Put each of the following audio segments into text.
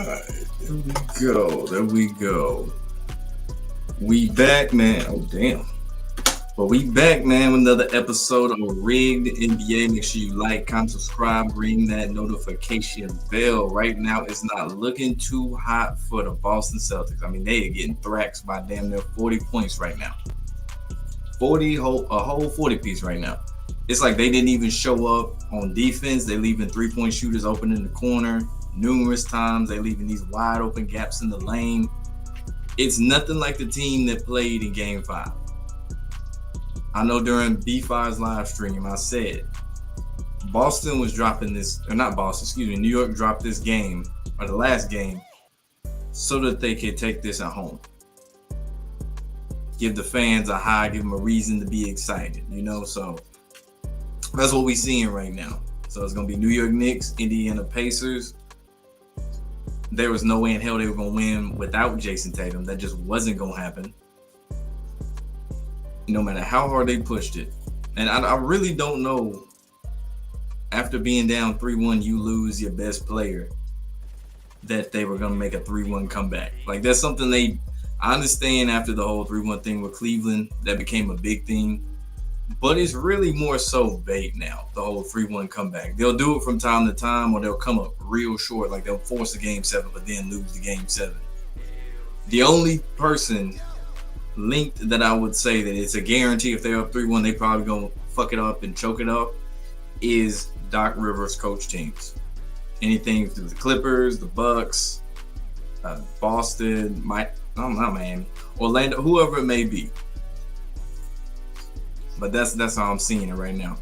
There we go. There we go. We back, man. Oh, damn. But we back, man, with another episode of Rigged NBA. Make sure you like, comment, subscribe, ring that notification bell. Right now, it's not looking too hot for the Boston Celtics. I mean, they are getting thrashed by damn near 40 points right now. A whole 40 piece right now. It's like they didn't even show up on defense. They're leaving three-point shooters open in the corner numerous times. They're leaving these wide open gaps in the lane. It's nothing like the team that played in Game 5. I know during B5's live stream, I said Boston was dropping this, or not Boston, excuse me, New York dropped this game, or the last game, so that they could take this at home. Give the fans a high, give them a reason to be excited, so that's what we're seeing right now. So it's going to be New York Knicks, Indiana Pacers. There was no way in hell they were going to win without Jason Tatum. That just wasn't going to happen. No matter how hard they pushed it. And I really don't know, after being down 3-1, you lose your best player, that they were going to make a 3-1 comeback. Like, that's something I understand after the whole 3-1 thing with Cleveland, that became a big thing. But it's really more so bait now, the whole 3-1 comeback. They'll do it from time to time, or they'll come up real short, like they'll force a Game 7, but then lose the Game 7. The only person linked that I would say that it's a guarantee if they're up 3-1, they probably going to fuck it up and choke it up, is Doc Rivers' coach teams. Anything through the Clippers, the Bucks, Boston, Miami, Orlando, whoever it may be. But that's how I'm seeing it right now.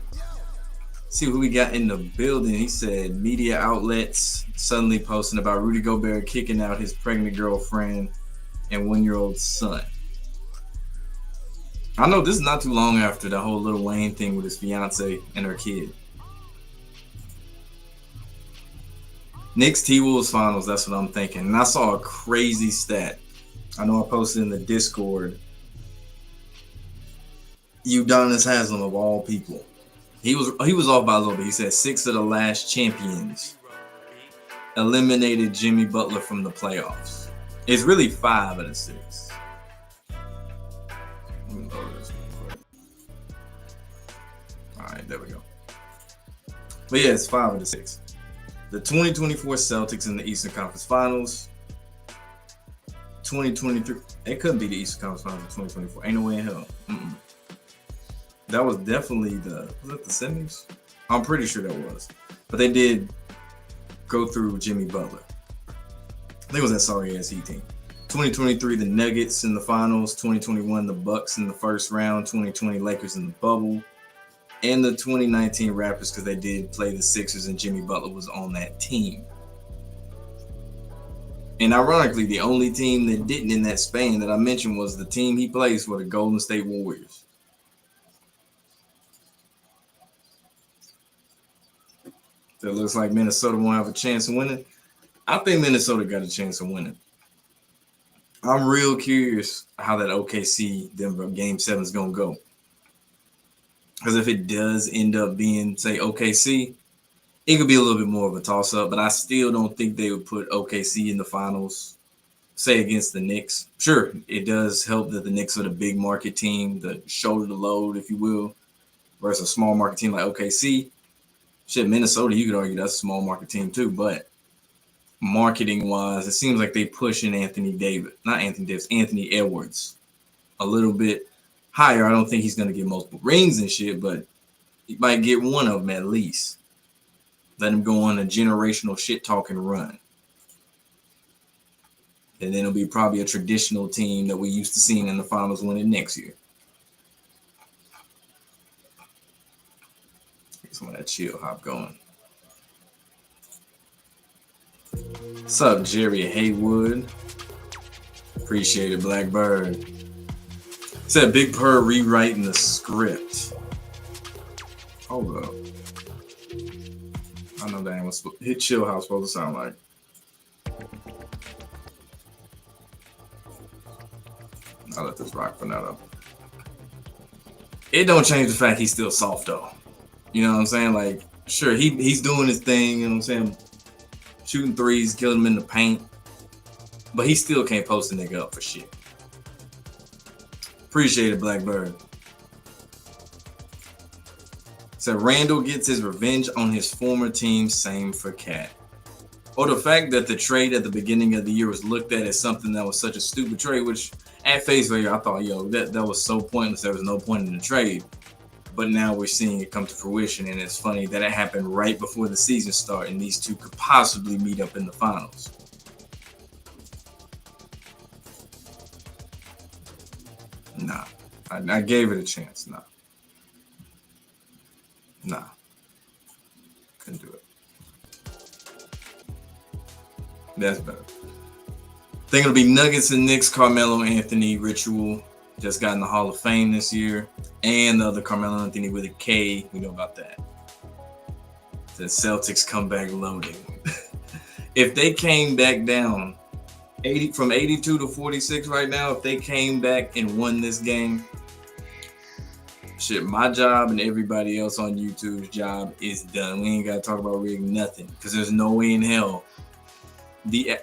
See who we got in the building. He said media outlets suddenly posting about Rudy Gobert kicking out his pregnant girlfriend and 1-year-old son. I know this is not too long after the whole Lil Wayne thing with his fiance and her kid. Knicks T-Wolves finals, that's what I'm thinking. And I saw a crazy stat. I know I posted in the Discord. Udonis Haslem, of all people, he was off by a little bit. He said 6 of the last champions eliminated Jimmy Butler from the playoffs. It's really 5 of the 6. Let me load this real quick. All right, there we go. But yeah, it's 5 of the 6. The 2024 Celtics in the Eastern Conference Finals. 2023, it couldn't be the Eastern Conference Finals in 2024. Ain't no way in hell. That was definitely was that the semis? I'm pretty sure that was. But they did go through Jimmy Butler. I think it was that sorry-ass Heat team. 2023, the Nuggets in the finals. 2021, the Bucks in the first round. 2020, Lakers in the bubble. And the 2019 Raptors, because they did play the Sixers and Jimmy Butler was on that team. And ironically, the only team that didn't in that span that I mentioned was the team he plays for, the Golden State Warriors. So it looks like Minnesota won't have a chance of winning. I think Minnesota got a chance of winning. I'm real curious how that OKC Denver Game 7 is going to go. Because if it does end up being, say, OKC, it could be a little bit more of a toss-up. But I still don't think they would put OKC in the finals, say, against the Knicks. Sure, it does help that the Knicks are the big market team, the shoulder to load, if you will, versus a small market team like OKC. Shit, Minnesota, you could argue that's a small market team too, but marketing-wise, it seems like they pushing Anthony Edwards a little bit higher. I don't think he's going to get multiple rings and shit, but he might get one of them at least. Let him go on a generational shit-talking run. And then it'll be probably a traditional team that we used to seeing in the finals winning next year. Some of that chill hop going. What's up, Jerry Haywood? Appreciate it, Blackbird. Said Big Purr rewriting the script. Hold up. I know that ain't what hit chill house supposed to sound like. I'll let this rock for now though. It don't change the fact he's still soft though. You know what I'm saying? Like, sure, he's doing his thing, you know what I'm saying? Shooting threes, killing him in the paint. But he still can't post a nigga up for shit. Appreciate it, Blackbird. So Randall gets his revenge on his former team. Same for Cat. Or the fact that the trade at the beginning of the year was looked at as something that was such a stupid trade, which at face value, I thought, yo, that was so pointless. There was no point in the trade. But now we're seeing it come to fruition, and it's funny that it happened right before the season started, and these two could possibly meet up in the finals. Nah, I gave it a chance. Nah, couldn't do it. That's better. I think it'll be Nuggets and Knicks. Carmelo Anthony ritual just got in the Hall of Fame this year, and the other Carmelo Anthony with a K. We know about that. The Celtics come back loading. If they came back down 80 from 82 to 46 right now, if they came back and won this game, shit, my job and everybody else on YouTube's job is done. We ain't got to talk about rigging nothing because there's no way in hell.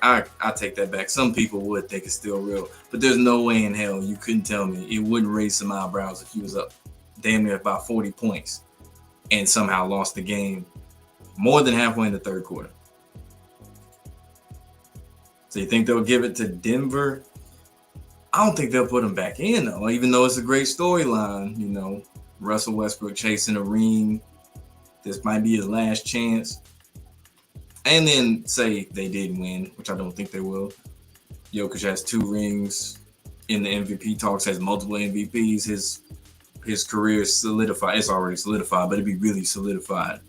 I take that back. Some people would think it's still real, but there's no way in hell you couldn't tell me it wouldn't raise some eyebrows if he was up damn near about 40 points and somehow lost the game more than halfway in the third quarter. So you think they'll give it to Denver? I don't think they'll put him back in though, even though it's a great storyline. You know, Russell Westbrook chasing a ring. This might be his last chance. And then say they did win, which I don't think they will. Jokic has 2 rings in the MVP talks, has multiple MVPs. His career is solidified. It's already solidified, but it'd be really solidified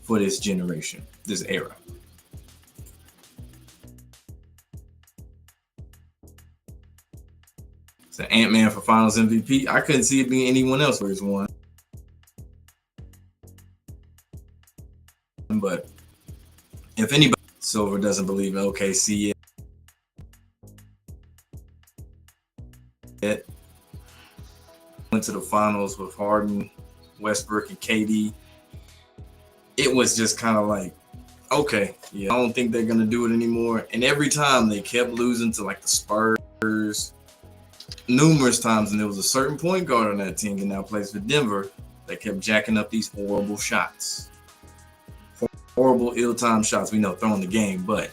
for this generation, this era. So Ant-Man for Finals MVP. I couldn't see it being anyone else where he's won. But if anybody, Silver doesn't believe in OKC yet. Went to the finals with Harden, Westbrook, and KD. It was just kind of like, okay, yeah, I don't think they're gonna do it anymore. And every time they kept losing to like the Spurs, numerous times, and there was a certain point guard on that team that now plays for Denver that kept jacking up these horrible shots. Horrible, ill-timed shots. We know throwing the game, but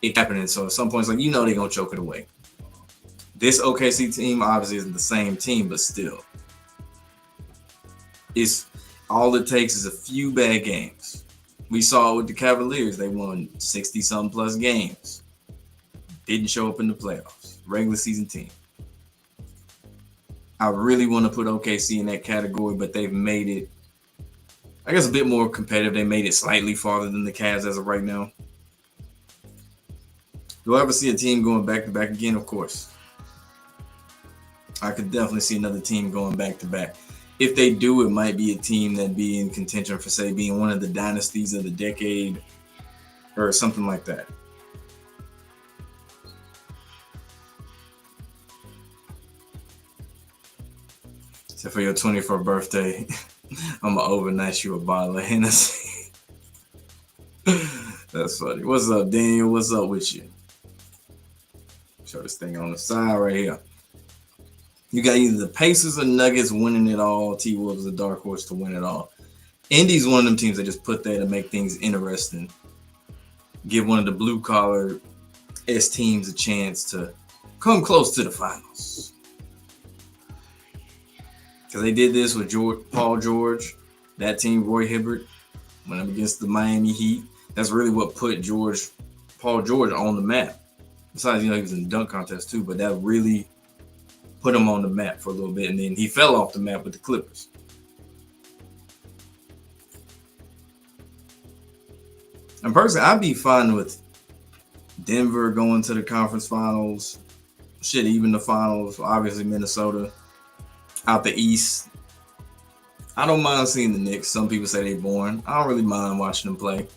it happening. So at some points, like, you know, they're gonna choke it away. This OKC team obviously isn't the same team, but still, it's all it takes is a few bad games. We saw it with the Cavaliers. They won 60-something plus games. Didn't show up in the playoffs. Regular season team. I really want to put OKC in that category, but they've made it, I guess, a bit more competitive. They made it slightly farther than the Cavs as of right now. Do I ever see a team going back-to-back again? Of course. I could definitely see another team going back-to-back. If they do, it might be a team that'd be in contention for, say, being one of the dynasties of the decade or something like that. So for your 24th birthday, I'm going to overnight you a bottle of Hennessy. That's funny. What's up, Daniel? What's up with you? Show this thing on the side right here. You got either the Pacers or Nuggets winning it all. T-Wolves is a dark horse to win it all. Indy's one of them teams that just put there to make things interesting. Give one of the blue-collar teams a chance to come close to the finals. Because they did this with Paul George, that team, Roy Hibbert, went up against the Miami Heat. That's really what put Paul George on the map. Besides, he was in the dunk contest too, but that really put him on the map for a little bit, and then he fell off the map with the Clippers. And personally, I'd be fine with Denver going to the conference finals. Shit, even the finals. Obviously, Minnesota out the East. I don't mind seeing the Knicks. Some people say they're boring. I don't really mind watching them play.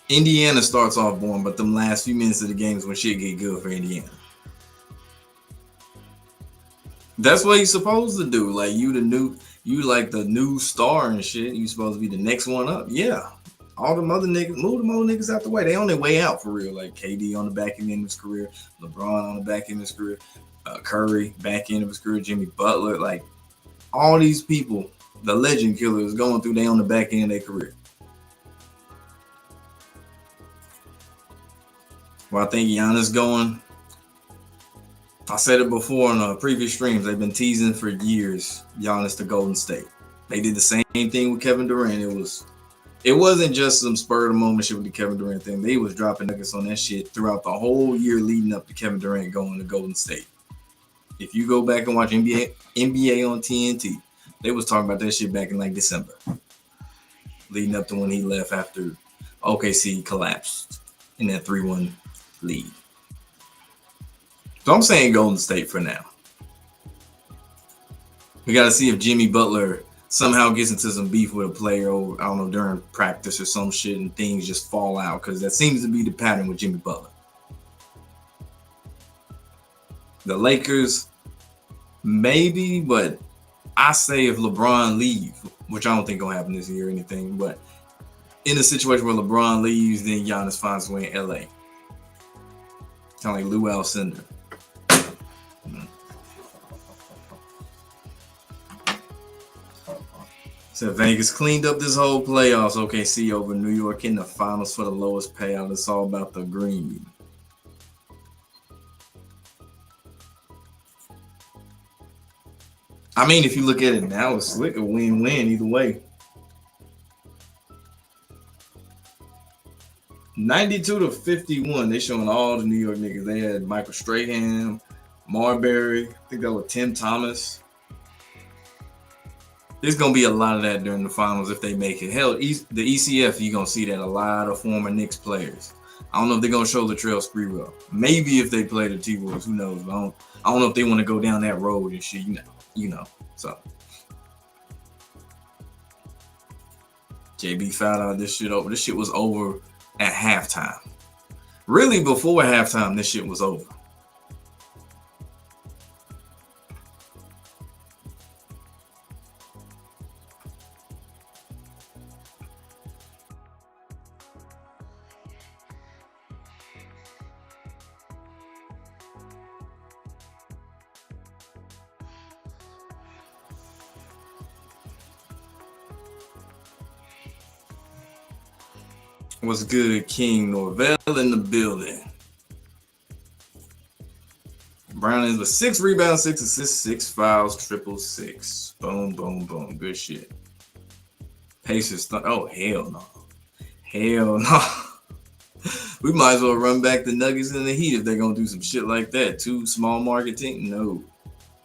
Indiana starts off boring, but them last few minutes of the games when shit get good for Indiana. That's what you're supposed to do. Like, you like the new star and shit. You supposed to be the next one up. Yeah. all them other niggas, move them other niggas out the way. They on their way out for real. Like KD on the back end of his career, LeBron on the back end of his career, Curry back end of his career, Jimmy Butler. Like all these people, the legend killers going through, they on the back end of their career. Well, I think Giannis going. I said it before on previous streams. They've been teasing for years Giannis to Golden State. They did the same thing with Kevin Durant. It wasn't just some spur of the moment shit with the Kevin Durant thing. They was dropping nuggets on that shit throughout the whole year leading up to Kevin Durant going to Golden State. If you go back and watch NBA on TNT, they was talking about that shit back in like December, leading up to when he left after OKC collapsed in that 3-1 lead. So I'm saying Golden State for now. We got to see if Jimmy Butler somehow gets into some beef with a player over, I don't know, during practice or some shit and things just fall out, because that seems to be the pattern with Jimmy Butler. The Lakers, maybe, but I say if LeBron leaves, which I don't think gonna happen this year or anything, but in a situation where LeBron leaves, then Giannis finds a way in LA. Kind of like Lou Alcindor. So Vegas cleaned up this whole playoffs. OKC over New York in the finals for the lowest payout. It's all about the green. I mean, if you look at it now, it's slick a win-win either way. 92-51. They showing all the New York niggas. They had Michael Strahan, Marbury. I think that was Tim Thomas. There's going to be a lot of that during the finals if they make it. Hell, the ECF, you're going to see that a lot of former Knicks players. I don't know if they're going to show Latrell Sprewell. Maybe if they play the T-Wolves, who knows? I don't know if they want to go down that road and shit, you know. So, JB found out this shit over. This shit was over at halftime. Really, before halftime, this shit was over. What's good, King Norvell in the building? Brown is with 6 rebounds, 6 assists, 6 fouls, triple six. Boom, boom, boom. Good shit. Pacers. Oh, hell no. Hell no. We might as well run back the Nuggets and the Heat if they're going to do some shit like that. 2 small market team? No.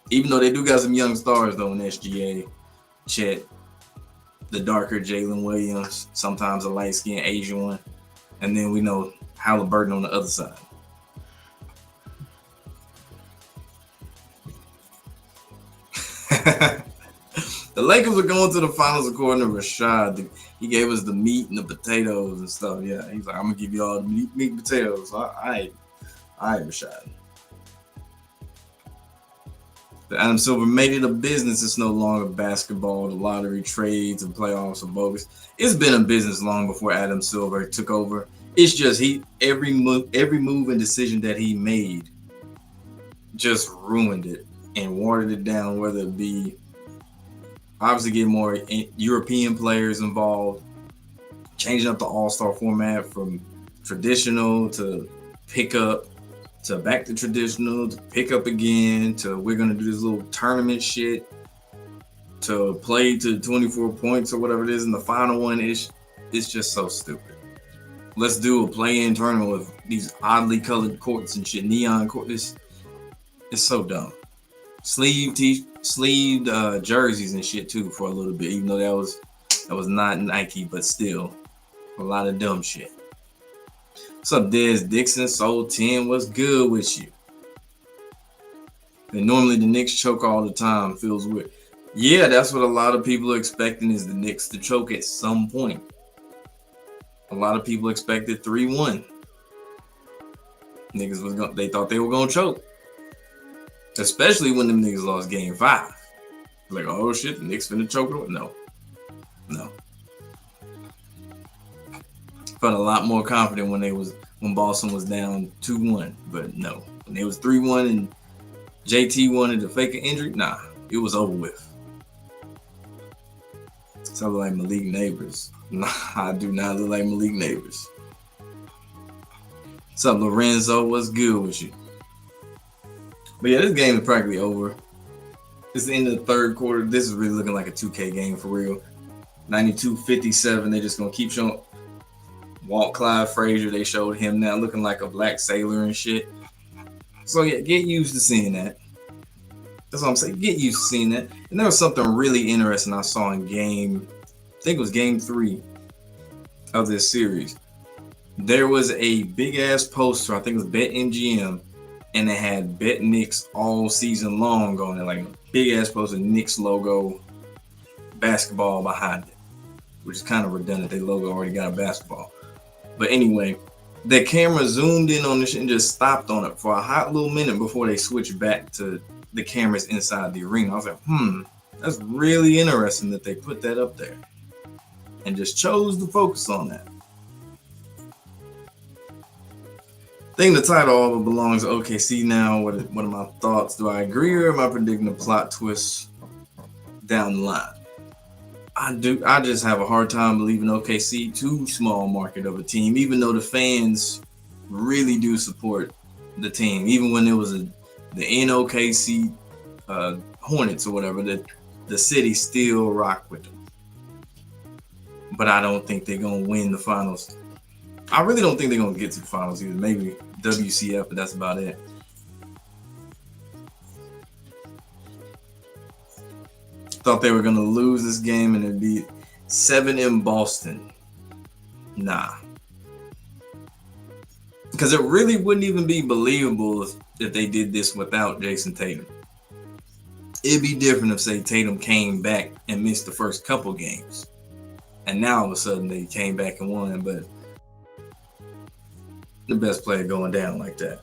Even though they do got some young stars, though, in SGA, Chet, the darker Jalen Williams, sometimes a light-skinned Asian one. And then we know Halliburton on the other side. The Lakers are going to the finals according to Rashad. He gave us the meat and the potatoes and stuff. Yeah, he's like, I'm going to give you all the meat and potatoes. All right, Rashad. The Adam Silver made it a business. It's no longer basketball. The lottery, trades, and playoffs are bogus. It's been a business long before Adam Silver took over. It's just every move and decision that he made just ruined it and watered it down. Whether it be obviously getting more European players involved, changing up the All-Star format from traditional to pickup, to back to traditional, to pick up again, to we're going to do this little tournament shit, to play to 24 points or whatever it is in the final one. It's just so stupid. Let's do a play-in tournament with these oddly colored courts and shit, neon courts. It's so dumb. Sleeved jerseys and shit too for a little bit, even though that was not Nike, but still a lot of dumb shit. What's up, Dez Dixon? Soul 10, what's good with you? And normally the Knicks choke all the time. Feels weird. Yeah, that's what a lot of people are expecting, is the Knicks to choke at some point. A lot of people expected 3-1. Niggas they thought they were gonna choke. Especially when them niggas lost game 5. Like, oh shit, the Knicks finna choke it. No. felt a lot more confident when Boston was down 2-1. But no, when it was 3-1 and JT wanted to fake an injury, nah, it was over with. So I look like Malik Neighbors. Nah, I do not look like Malik Neighbors. What's up, Lorenzo? What's good with you? But yeah, this game is practically over. It's the end of the third quarter. This is really looking like a 2K game for real. 92-57. They're just going to keep showing Walt Clyde Frazier. They showed him now looking like a black sailor and shit. So yeah, get used to seeing that. That's what I'm saying. Get used to seeing that. And there was something really interesting I saw in I think it was game 3 of this series. There was a big ass poster, I think it was BetMGM, and it had Bet Knicks all season long on it, like a big ass poster, Knicks logo, basketball behind it, which is kind of redundant. Their logo already got a basketball. But anyway, the camera zoomed in on this shit and just stopped on it for a hot little minute before they switched back to the cameras inside the arena. I was like, that's really interesting that they put that up there and just chose to focus on that. I think the title all belongs to OKC now. What are my thoughts? Do I agree or am I predicting a plot twist down the line? I just have a hard time believing OKC too small market of a team, even though the fans really do support the team. Even when it was the NOKC Hornets or whatever, the city still rock with them. But I don't think they're going to win the finals. I really don't think they're going to get to the finals either. Maybe WCF, but that's about it. Thought they were going to lose this game and it'd be 7 in Boston. Nah. Because it really wouldn't even be believable if they did this without Jason Tatum. It'd be different if, say, Tatum came back and missed the first couple games. And now all of a sudden they came back and won, but the best player going down like that.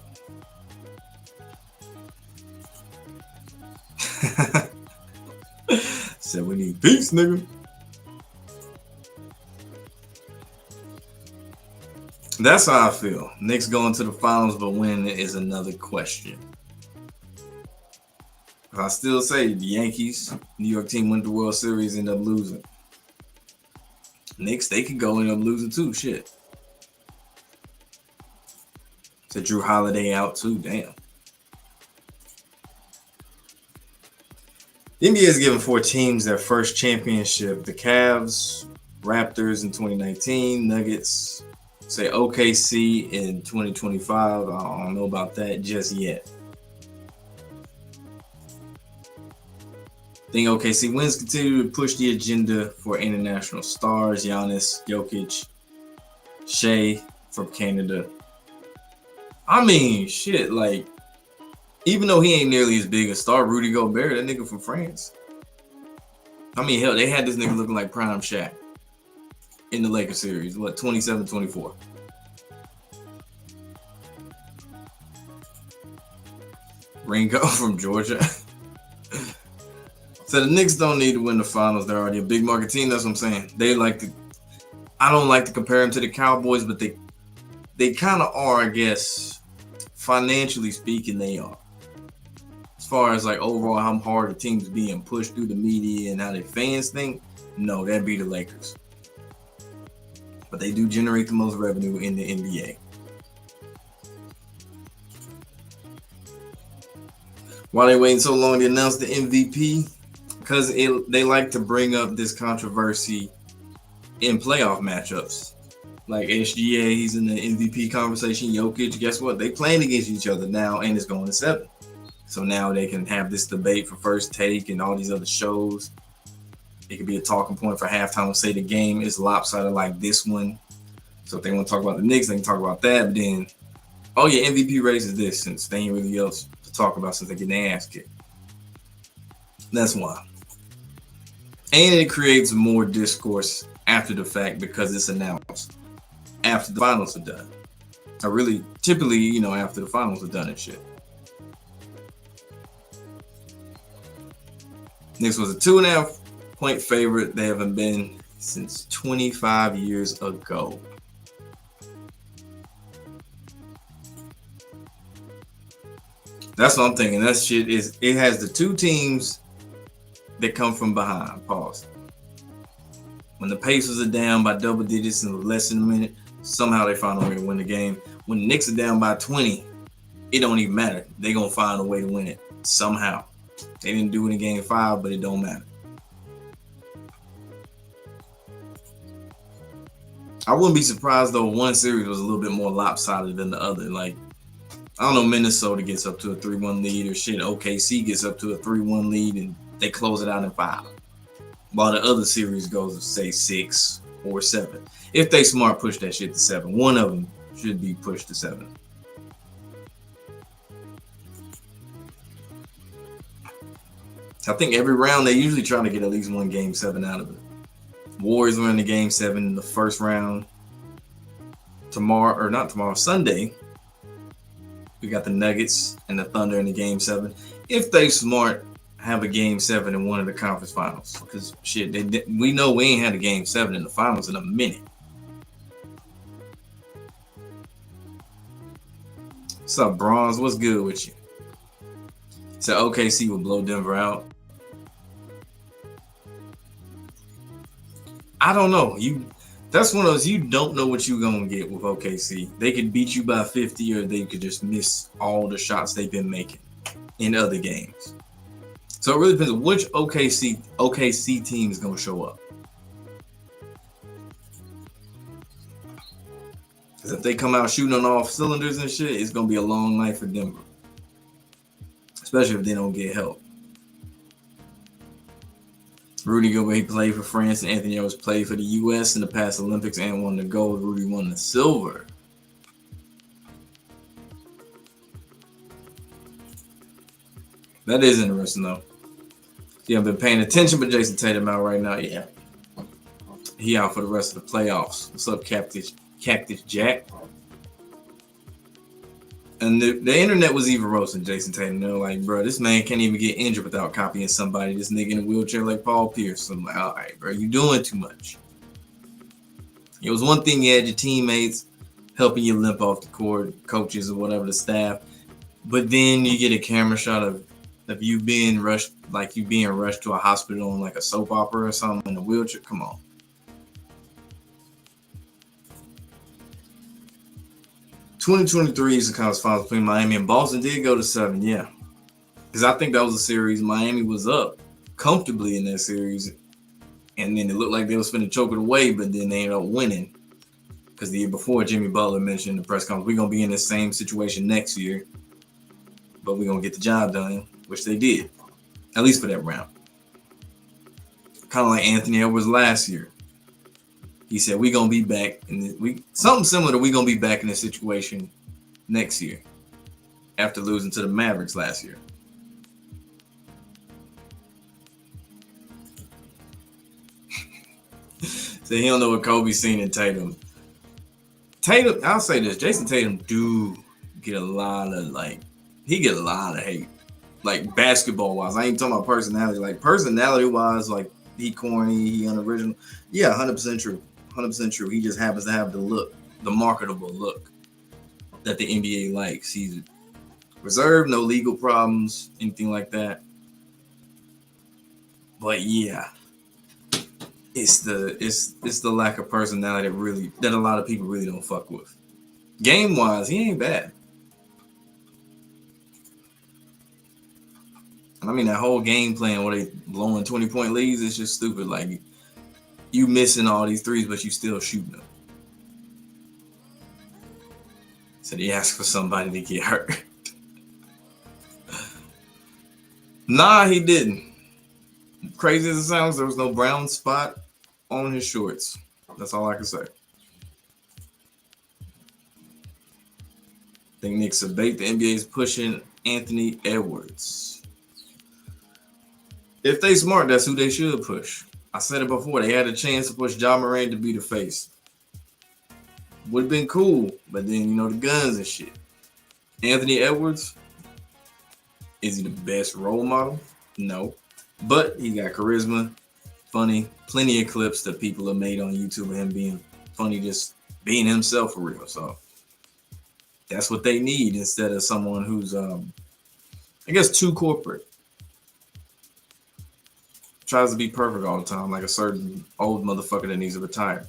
Said we need peace, nigga. That's how I feel. Knicks going to the finals, but when is another question. I still say the Yankees, New York team went the World Series, end up losing. Knicks, they could go end up losing too. Shit. So Drew Holiday out too. Damn. The NBA is giving 4 teams their first championship. The Cavs, Raptors in 2019, Nuggets, say OKC in 2025. I don't know about that just yet. I think OKC wins continue to push the agenda for international stars. Giannis, Jokic, Shea from Canada. I mean, shit, like, even though he ain't nearly as big a star, Rudy Gobert, that nigga from France. I mean, hell, they had this nigga looking like prime Shaq in the Lakers series. What, 27-24? Ringo from Georgia. So the Knicks don't need to win the finals. They're already a big market team. That's what I'm saying. I don't like to compare them to the Cowboys, but they kind of are, I guess. Financially speaking, they are. As far as like overall how hard the team's being pushed through the media and how the fans think, no, that'd be the Lakers. But they do generate the most revenue in the NBA. Why they waiting so long to announce the MVP? Because they like to bring up this controversy in playoff matchups. Like SGA, he's in the MVP conversation. Jokic, guess what? They playing against each other now, and it's going to 7. So now they can have this debate for First Take and all these other shows. It could be a talking point for halftime. Say the game is lopsided like this one. So if they want to talk about the Knicks, they can talk about that. But then, oh yeah, MVP race is this, since they ain't really else to talk about since they get their ass kicked. That's why. And it creates more discourse after the fact because it's announced after the finals are done. Typically, after the finals are done and shit. Knicks was a 2.5-point favorite. They haven't been since 25 years ago. That's what I'm thinking. That shit is. It has the two teams that come from behind. Pause. When the Pacers are down by double digits in less than a minute, somehow they find a way to win the game. When the Knicks are down by 20, it don't even matter. They gonna find a way to win it somehow. They didn't do it in game 5, but it don't matter. I wouldn't be surprised though one series was a little bit more lopsided than the other. Like, I don't know, Minnesota gets up to a 3-1 lead or shit. OKC gets up to a 3-1 lead and they close it out in 5. While the other series goes, say, 6 or 7. If they smart, push that shit to 7. One of them should be pushed to 7. I think every round they usually try to get at least one game 7 out of it. Warriors were in the game 7 in the first round. Sunday, we got the Nuggets and the Thunder in the game 7. If they smart, have a game 7 in one of the conference finals. Because shit, we know we ain't had a game 7 in the finals in a minute. What's up, Bronze? What's good with you? So OKC will blow Denver out. I don't know. That's one of those, you don't know what you're going to get with OKC. They could beat you by 50 or they could just miss all the shots they've been making in other games. So it really depends on which OKC team is going to show up. Because if they come out shooting on all cylinders and shit, it's going to be a long night for Denver. Especially if they don't get help. Rudy Gobert played for France, and Anthony Edwards played for the U.S. in the past Olympics and won the gold. Rudy won the silver. That is interesting, though. Yeah, I've been paying attention, but Jason Tatum out right now. Yeah, he out for the rest of the playoffs. What's up, Cactus Jack? And the internet was even roasting Jason Tatum. They're like, bro, this man can't even get injured without copying somebody. This nigga in a wheelchair like Paul Pierce. I'm like, all right, bro, you doing too much. It was one thing you had your teammates helping you limp off the court, coaches or whatever, the staff. But then you get a camera shot of you being rushed, like you being rushed to a hospital on like a soap opera or something in a wheelchair. Come on. 2023 Eastern Conference Finals between Miami and Boston did go to 7, yeah. Because I think that was a series Miami was up comfortably in that series. And then it looked like they was finna choke it away, but then they ended up winning. Because the year before, Jimmy Butler mentioned in the press conference, we're going to be in the same situation next year. But we're going to get the job done, which they did. At least for that round. Kind of like Anthony Edwards last year. He said, we're going to be back in something similar to we're going to be back in this situation next year after losing to the Mavericks last year. So he don't know what Kobe's seen in Tatum. I'll say this, Jason Tatum do get a lot of hate. Like basketball-wise. I ain't talking about personality. Like personality-wise, like he corny, he unoriginal. Yeah, 100% true. 100% true. He just happens to have the look, the marketable look that the NBA likes. He's reserved, no legal problems, anything like that. But yeah, it's the lack of personality that a lot of people really don't fuck with. Game-wise, he ain't bad. I mean, that whole game plan where they blowing 20-point leads is just stupid. Like, you missing all these threes, but you still shooting them. So they asked for somebody to get hurt. Nah, he didn't. Crazy as it sounds, there was no brown spot on his shorts. That's all I can say. I think Nick Sabate, the NBA is pushing Anthony Edwards. If they smart, that's who they should push. I said it before. They had a chance to push Ja Morant to be the face. Would have been cool, but then, the guns and shit. Anthony Edwards, is he the best role model? No. But he got charisma, funny, plenty of clips that people have made on YouTube of him being funny, just being himself for real. So that's what they need instead of someone who's I guess too corporate. Tries to be perfect all the time, like a certain old motherfucker that needs to retire.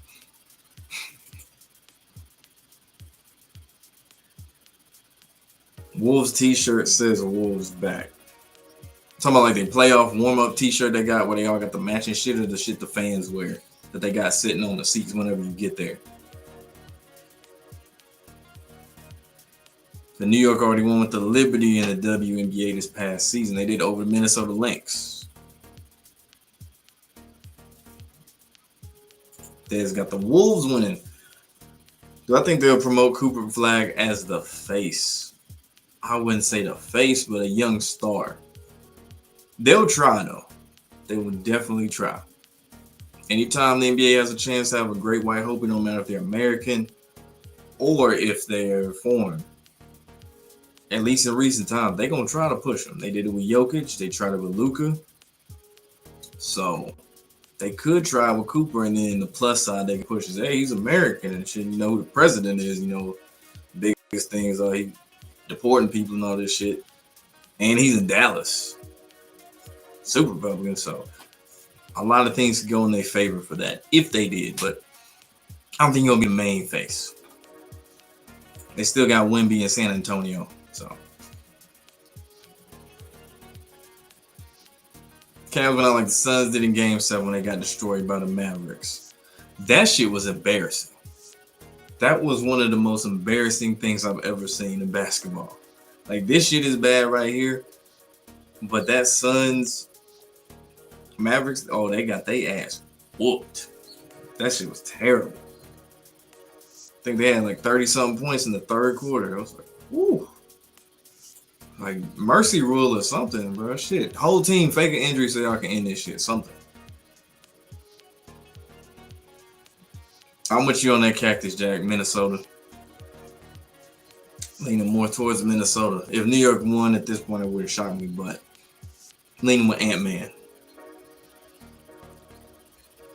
Wolves t-shirt says Wolves back. Talking about like the playoff warm-up t-shirt they got where they all got the matching shit, or the shit the fans wear that they got sitting on the seats whenever you get there. The New York already won with the Liberty in the WNBA this past season. They did over the Minnesota Lynx. They's got the Wolves winning. Do I think they'll promote Cooper Flag as the face? I wouldn't say the face, but a young star. They'll try though. They will definitely try. Anytime the NBA has a chance to have a great white hope, it don't matter if they're American or if they're foreign. At least in recent times, they're gonna try to push them. They did it with Jokic. They tried it with Luka. So they could try with Cooper, and then the plus side they can push is, hey, he's American and shit. You know who the president is. You know, biggest things are he deporting people and all this shit. And he's in Dallas, super Republican. So a lot of things could go in their favor for that if they did. But I don't think he'll be the main face. They still got Wemby in San Antonio. So Cavs went out like the Suns did in Game 7 when they got destroyed by the Mavericks. That shit was embarrassing. That was one of the most embarrassing things I've ever seen in basketball. Like, this shit is bad right here, but that Suns Mavericks, oh, they got their ass whooped. That shit was terrible. I think they had like 30-something points in the third quarter. I was like, woo. Like, mercy rule or something, bro. Shit. Whole team fake an injury so y'all can end this shit. Something. I'm with you on that Cactus Jack, Minnesota. Leaning more towards Minnesota. If New York won at this point, it would have shocked me, but leaning with Ant-Man.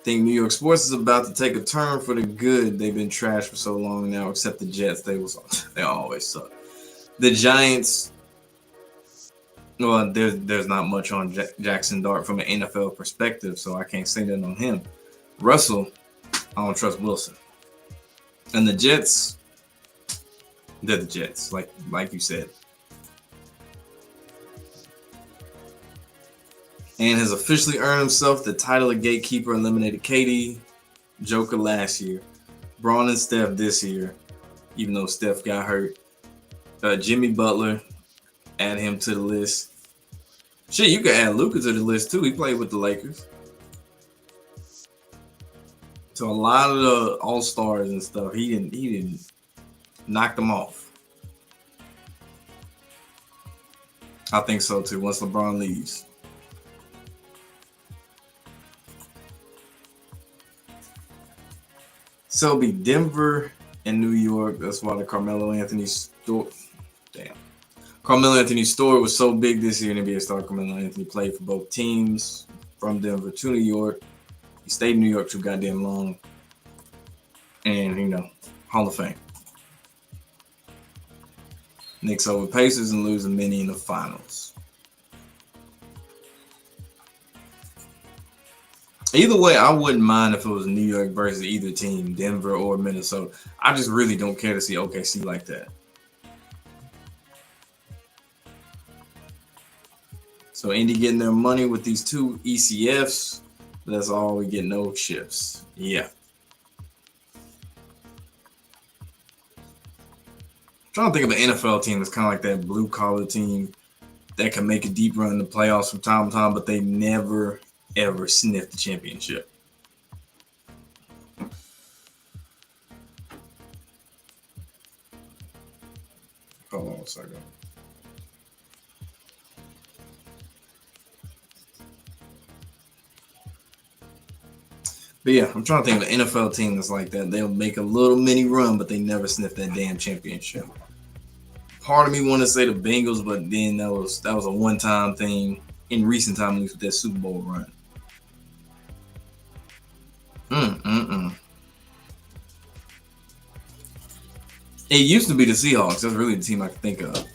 Think New York sports is about to take a turn for the good. They've been trashed for so long now, except the Jets. They always suck. The Giants. Well, there's not much on Jackson Dart from an NFL perspective, so I can't say that on him. Russell, I don't trust Wilson. And the Jets, they're the Jets, like you said. And has officially earned himself the title of gatekeeper, eliminated KD, Joker last year, Braun and Steph this year, even though Steph got hurt. Jimmy Butler, add him to the list. Shit, you could add Luka to the list too. He played with the Lakers. So a lot of the All-Stars and stuff, he didn't knock them off. I think so too, once LeBron leaves. So it'll be Denver and New York. That's why the Carmelo Anthony story. Damn. Carmelo Anthony story was so big this year in NBA star. Carmelo Anthony played for both teams from Denver to New York. He stayed in New York too goddamn long. And, you know, Hall of Fame. Knicks over Pacers and losing many in the finals. Either way, I wouldn't mind if it was New York versus either team, Denver or Minnesota. I just really don't care to see OKC like that. So Indy getting their money with these two ECFs. That's all we get, no shifts. Yeah. I'm trying to think of an NFL team that's kind of like that blue collar team that can make a deep run in the playoffs from time to time, but they never ever sniff the championship. Hold on a second. But yeah, I'm trying to think of an NFL team that's like that. They'll make a little mini run, but they never sniff that damn championship. Part of me want to say the Bengals, but then that was a one-time thing in recent times with that Super Bowl run. It used to be the Seahawks. That's really the team I can think of.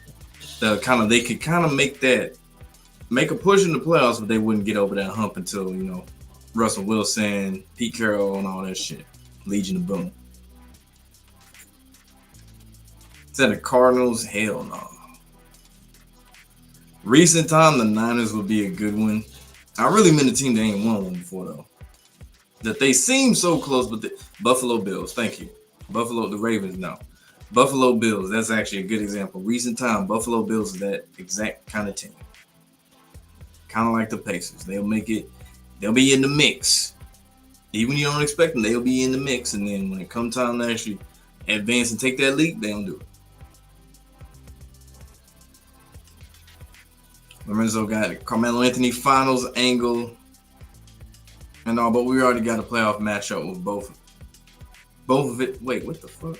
They could kind of make a push in the playoffs, but they wouldn't get over that hump until Russell Wilson, Pete Carroll, and all that shit. Legion of Boom. Is that the Cardinals? Hell no. Recent time, the Niners would be a good one. I really meant a team that ain't won one before though. That they seem so close, but the Buffalo Bills. Thank you. The Ravens. No. Buffalo Bills. That's actually a good example. Recent time, Buffalo Bills is that exact kind of team. Kind of like the Pacers. They'll make it. They'll be in the mix. Even when you don't expect them, they'll be in the mix. And then when it comes time to actually advance and take that leap, they don't do it. Lorenzo got it. Carmelo Anthony finals angle and all, but we already got a playoff matchup with both of it. Wait, what the fuck?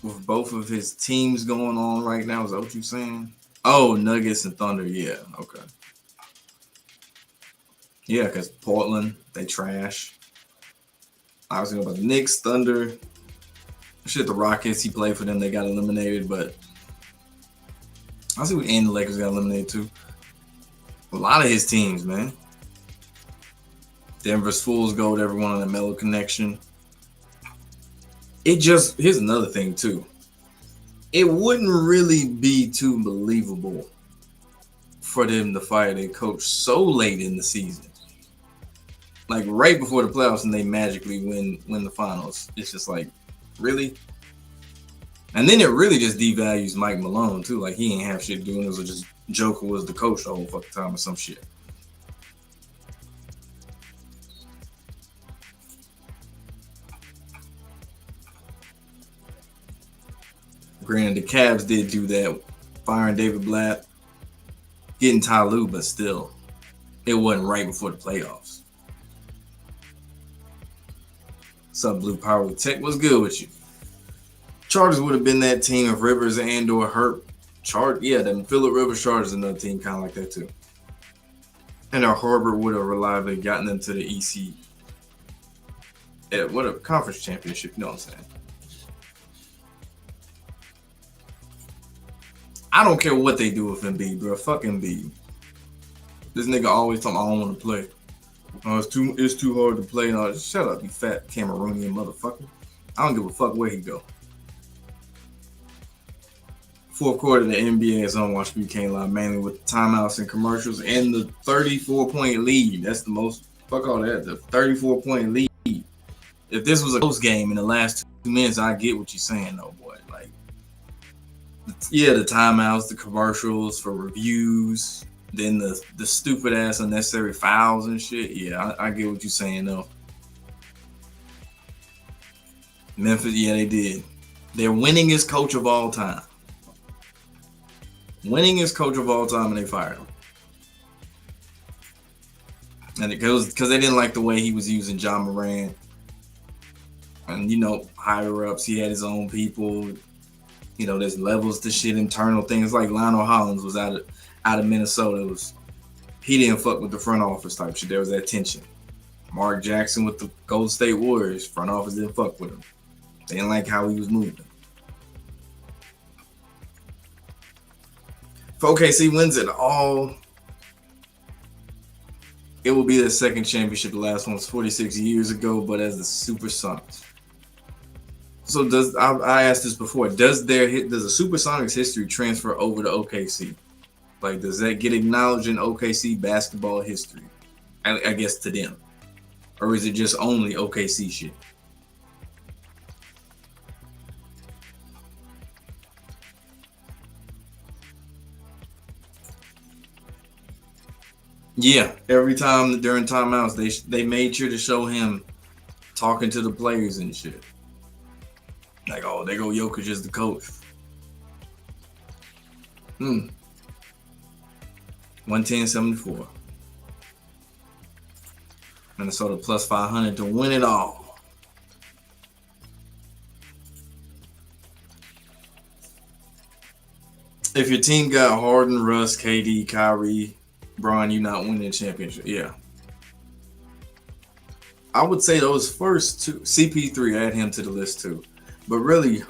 With both of his teams going on right now, is that what you're saying? Oh, Nuggets and Thunder, yeah, okay. Yeah, because Portland, they trash. I was thinking about the Knicks, Thunder. Shit, the Rockets, he played for them, they got eliminated, but I see what the Lakers got eliminated too. A lot of his teams, man. Denver's Fool's Gold, everyone on the Melo connection. Here's another thing too. It wouldn't really be too believable for them to fire their coach so late in the season. Like right before the playoffs and they magically win the finals. It's just like, really? And then it really just devalues Mike Malone too. Like he ain't have shit doing. It was just Joker was the coach the whole fucking time or some shit. Granted, the Cavs did do that, firing David Blatt, getting Ty Lue, but still, it wasn't right before the playoffs. What's up, Blue Power Tech? What's good with you? Chargers would have been that team if Rivers and or Hurt. Then Phillip Rivers Chargers another team kind of like that too. And our Herbert would have reliably gotten them to the EC. What a conference championship, you know what I'm saying? I don't care what they do with Embiid, bro. Fuck Embiid. This nigga always talking, I don't want to play. Oh, it's too hard to play. No, shut up, you fat Cameroonian motherfucker. I don't give a fuck where he go. Fourth quarter, the NBA is unwatched, but you can't lie, mainly with the timeouts and commercials and the 34-point lead. That's the most, fuck all that, the 34-point lead. If this was a close game in the last 2 minutes, I get what you're saying, though, boy. Like, yeah, the timeouts, the commercials for reviews, then the stupid ass unnecessary fouls and shit. Yeah, I get what you're saying, though. Memphis, yeah, they did. Their winningest coach of all time. Winningest coach of all time, and they fired him. And it goes because they didn't like the way he was using John Moran. And, higher ups, he had his own people. There's levels to shit, internal things. Like Lionel Hollins was out of Minnesota. He didn't fuck with the front office type shit. There was that tension. Mark Jackson with the Golden State Warriors, front office didn't fuck with him. They didn't like how he was moving. If OKC wins it all, it will be their second championship. The last one was 46 years ago, but as the Supersonics. So I asked this before, does the Supersonics history transfer over to OKC? Like, does that get acknowledged in OKC basketball history? I guess to them. Or is it just only OKC shit? Yeah, every time during timeouts, they made sure to show him talking to the players and shit. Like, oh, there go Jokic as the coach. 110-74. Minnesota plus 500 to win it all. If your team got Harden, Russ, KD, Kyrie, Bron, you're not winning the championship. Yeah. I would say those first two, CP3, add him to the list too. But really,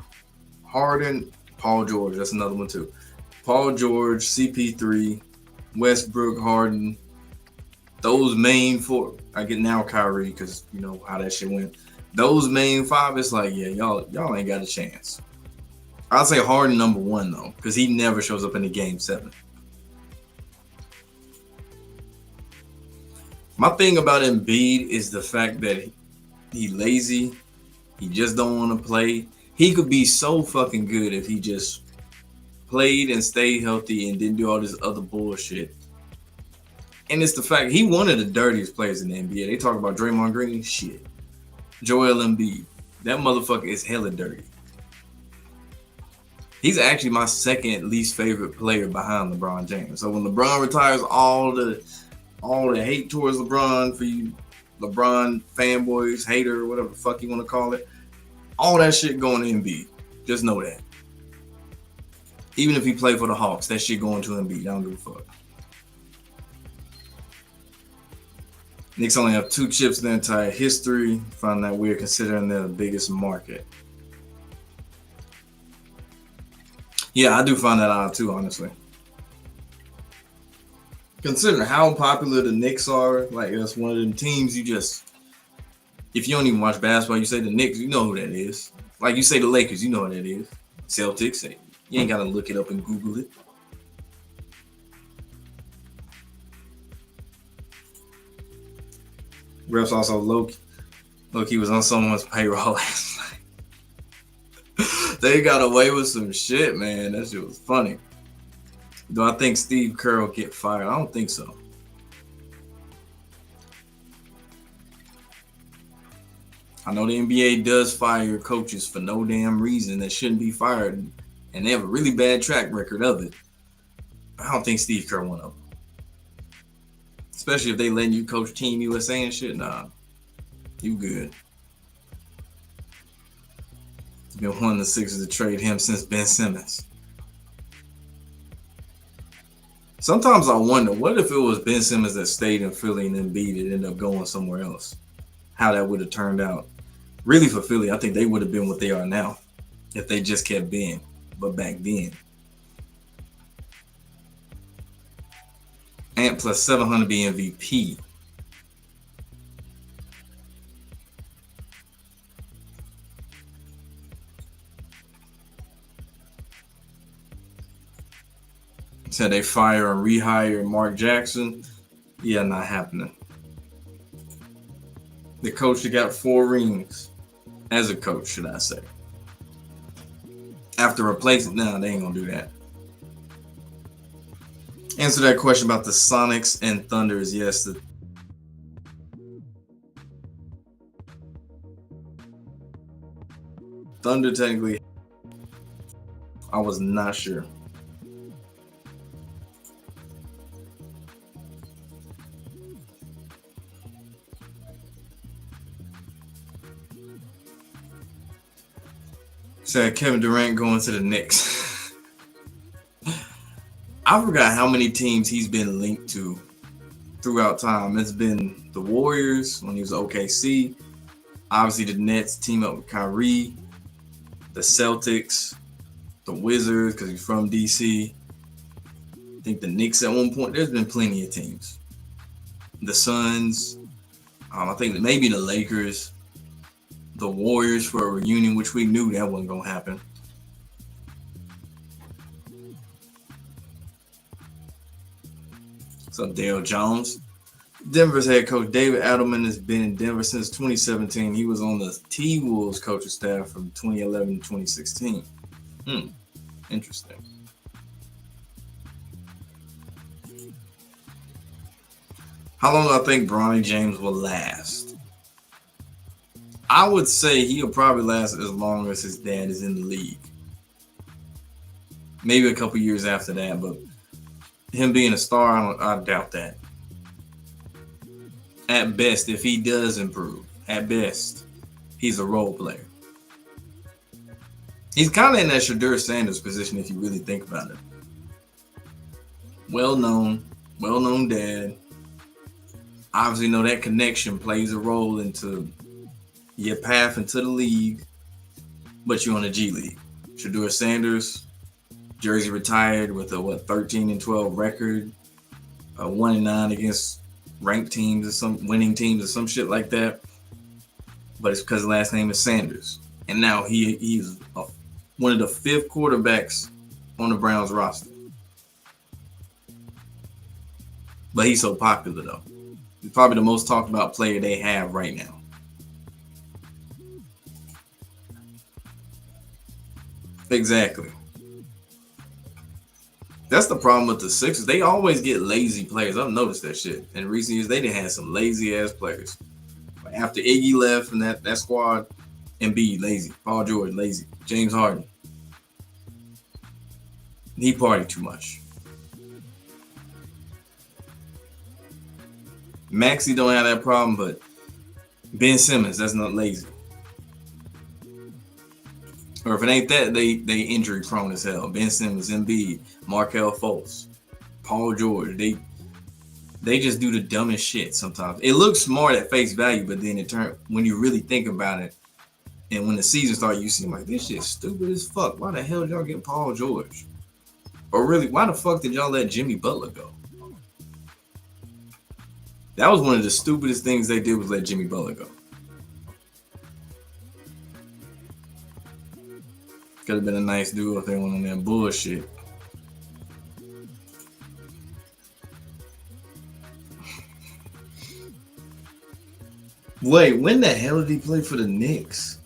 Harden, Paul George, that's another one too. Paul George, CP3, Westbrook, Harden, those main four. I get now Kyrie because you know how that shit went. Those main five, it's like, yeah, y'all ain't got a chance. I'll say Harden number one though, because he never shows up in the game 7. My thing about Embiid is the fact that he lazy. He just don't want to play. He could be so fucking good if he just played and stayed healthy and didn't do all this other bullshit. And it's the fact he one of the dirtiest players in the NBA. They talk about Draymond Green, shit. Joel Embiid, that motherfucker is hella dirty. He's actually my second least favorite player behind LeBron James. So when LeBron retires, all the hate towards LeBron for you LeBron fanboys, hater, whatever the fuck you want to call it, all that shit going to Embiid. Just know that. Even if he played for the Hawks, that shit going to Embiid. I don't give a fuck. Knicks only have 2 chips in their entire history. Find that weird considering they're the biggest market. Yeah, I do find that odd too, honestly. Considering how popular the Knicks are, like that's one of them teams you just, if you don't even watch basketball, you say the Knicks, you know who that is. Like you say the Lakers, you know who that is. Celtics, you ain't got to look it up and Google it. Refs also Loki was on someone's payroll last night. They got away with some shit, man. That shit was funny. Do I think Steve Kerr will get fired? I don't think so. I know the NBA does fire coaches for no damn reason that shouldn't be fired, and they have a really bad track record of it. I don't think Steve Kerr one of them. Especially if they letting you coach Team USA and shit. Nah, you good. Been wanting the Sixers to trade him since Ben Simmons. Sometimes I wonder, what if it was Ben Simmons that stayed in Philly and then Embiid and ended up going somewhere else? How that would have turned out. Really for Philly, I think they would have been what they are now if they just kept being. But back then. Ant plus 700 be MVP. Said they fire and rehire Mark Jackson. Yeah, not happening. The coach that got 4 rings as a coach, should I say. After replacing, no, they ain't gonna do that. Answer that question about the Sonics and Thunder is yes. The Thunder technically, I was not sure. Said Kevin Durant going to the Knicks. I forgot how many teams he's been linked to throughout time. It's been the Warriors when he was OKC. Obviously, the Nets team up with Kyrie. The Celtics. The Wizards because he's from DC. I think the Knicks at one point. There's been plenty of teams. The Suns. I think maybe the Lakers. The Warriors for a reunion, which we knew that wasn't going to happen. What's up, Dale Jones? Denver's head coach David Adelman has been in Denver since 2017. He was on the T-Wolves coaching staff from 2011 to 2016. Interesting. How long do I think Bronny James will last? I would say he'll probably last as long as his dad is in the league. Maybe a couple years after that, but him being a star, I doubt that. At best, if he does improve, at best, he's a role player. He's kind of in that Shedeur Sanders position if you really think about it. Well-known dad. Obviously know that connection plays a role into your path into the league, but you're on the G League. Shedeur Sanders, Jersey retired with a 13-12 record, 1-9 against ranked teams or some winning teams or some shit like that. But it's because his last name is Sanders, and now he's one of the 5th quarterbacks on the Browns roster. But he's so popular though. He's probably the most talked about player they have right now. Exactly. That's the problem with the Sixers. They always get lazy players. I've noticed that shit. In recent years, they done had some lazy ass players. After Iggy left and that squad, Embiid lazy, Paul George lazy, James Harden, he partied too much. Maxey don't have that problem, but Ben Simmons, that's not lazy. Or if it ain't that, they injury prone as hell. Ben Simmons, Embiid, Markelle Fultz, Paul George, they just do the dumbest shit sometimes. It looks smart at face value, but then when you really think about it, and when the season starts, you seem like this shit's stupid as fuck. Why the hell did y'all get Paul George? Or really, why the fuck did y'all let Jimmy Butler go? That was one of the stupidest things they did, was let Jimmy Butler go. Could have been a nice duo if they went on that bullshit. Wait, when the hell did he play for the Knicks?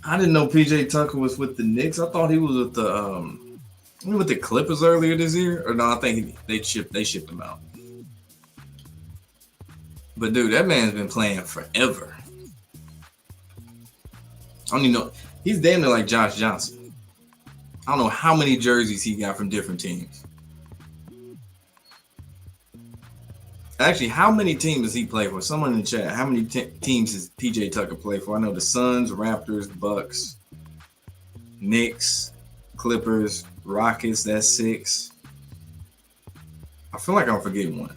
I didn't know PJ Tucker was with the Knicks. I thought he was with the Clippers earlier this year. Or no, I think they shipped him out. But dude, that man's been playing forever. I don't even know. He's damn near like Josh Johnson. I don't know how many jerseys he got from different teams. Actually, how many teams does he play for? Someone in the chat. How many teams does PJ Tucker play for? I know the Suns, Raptors, Bucks, Knicks, Clippers, Rockets. That's 6. I feel like I'm forgetting one.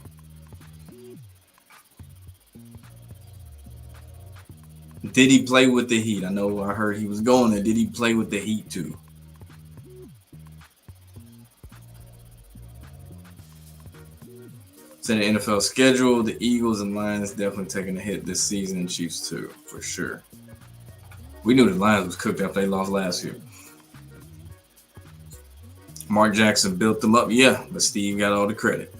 Did he play with the Heat? I heard he was going there. Did he play with the Heat too? So the NFL schedule, the Eagles and Lions definitely taking a hit this season, and Chiefs too, for sure. We knew the Lions was cooked after they lost last year. Mark Jackson built them up, yeah, but Steve got all the credit.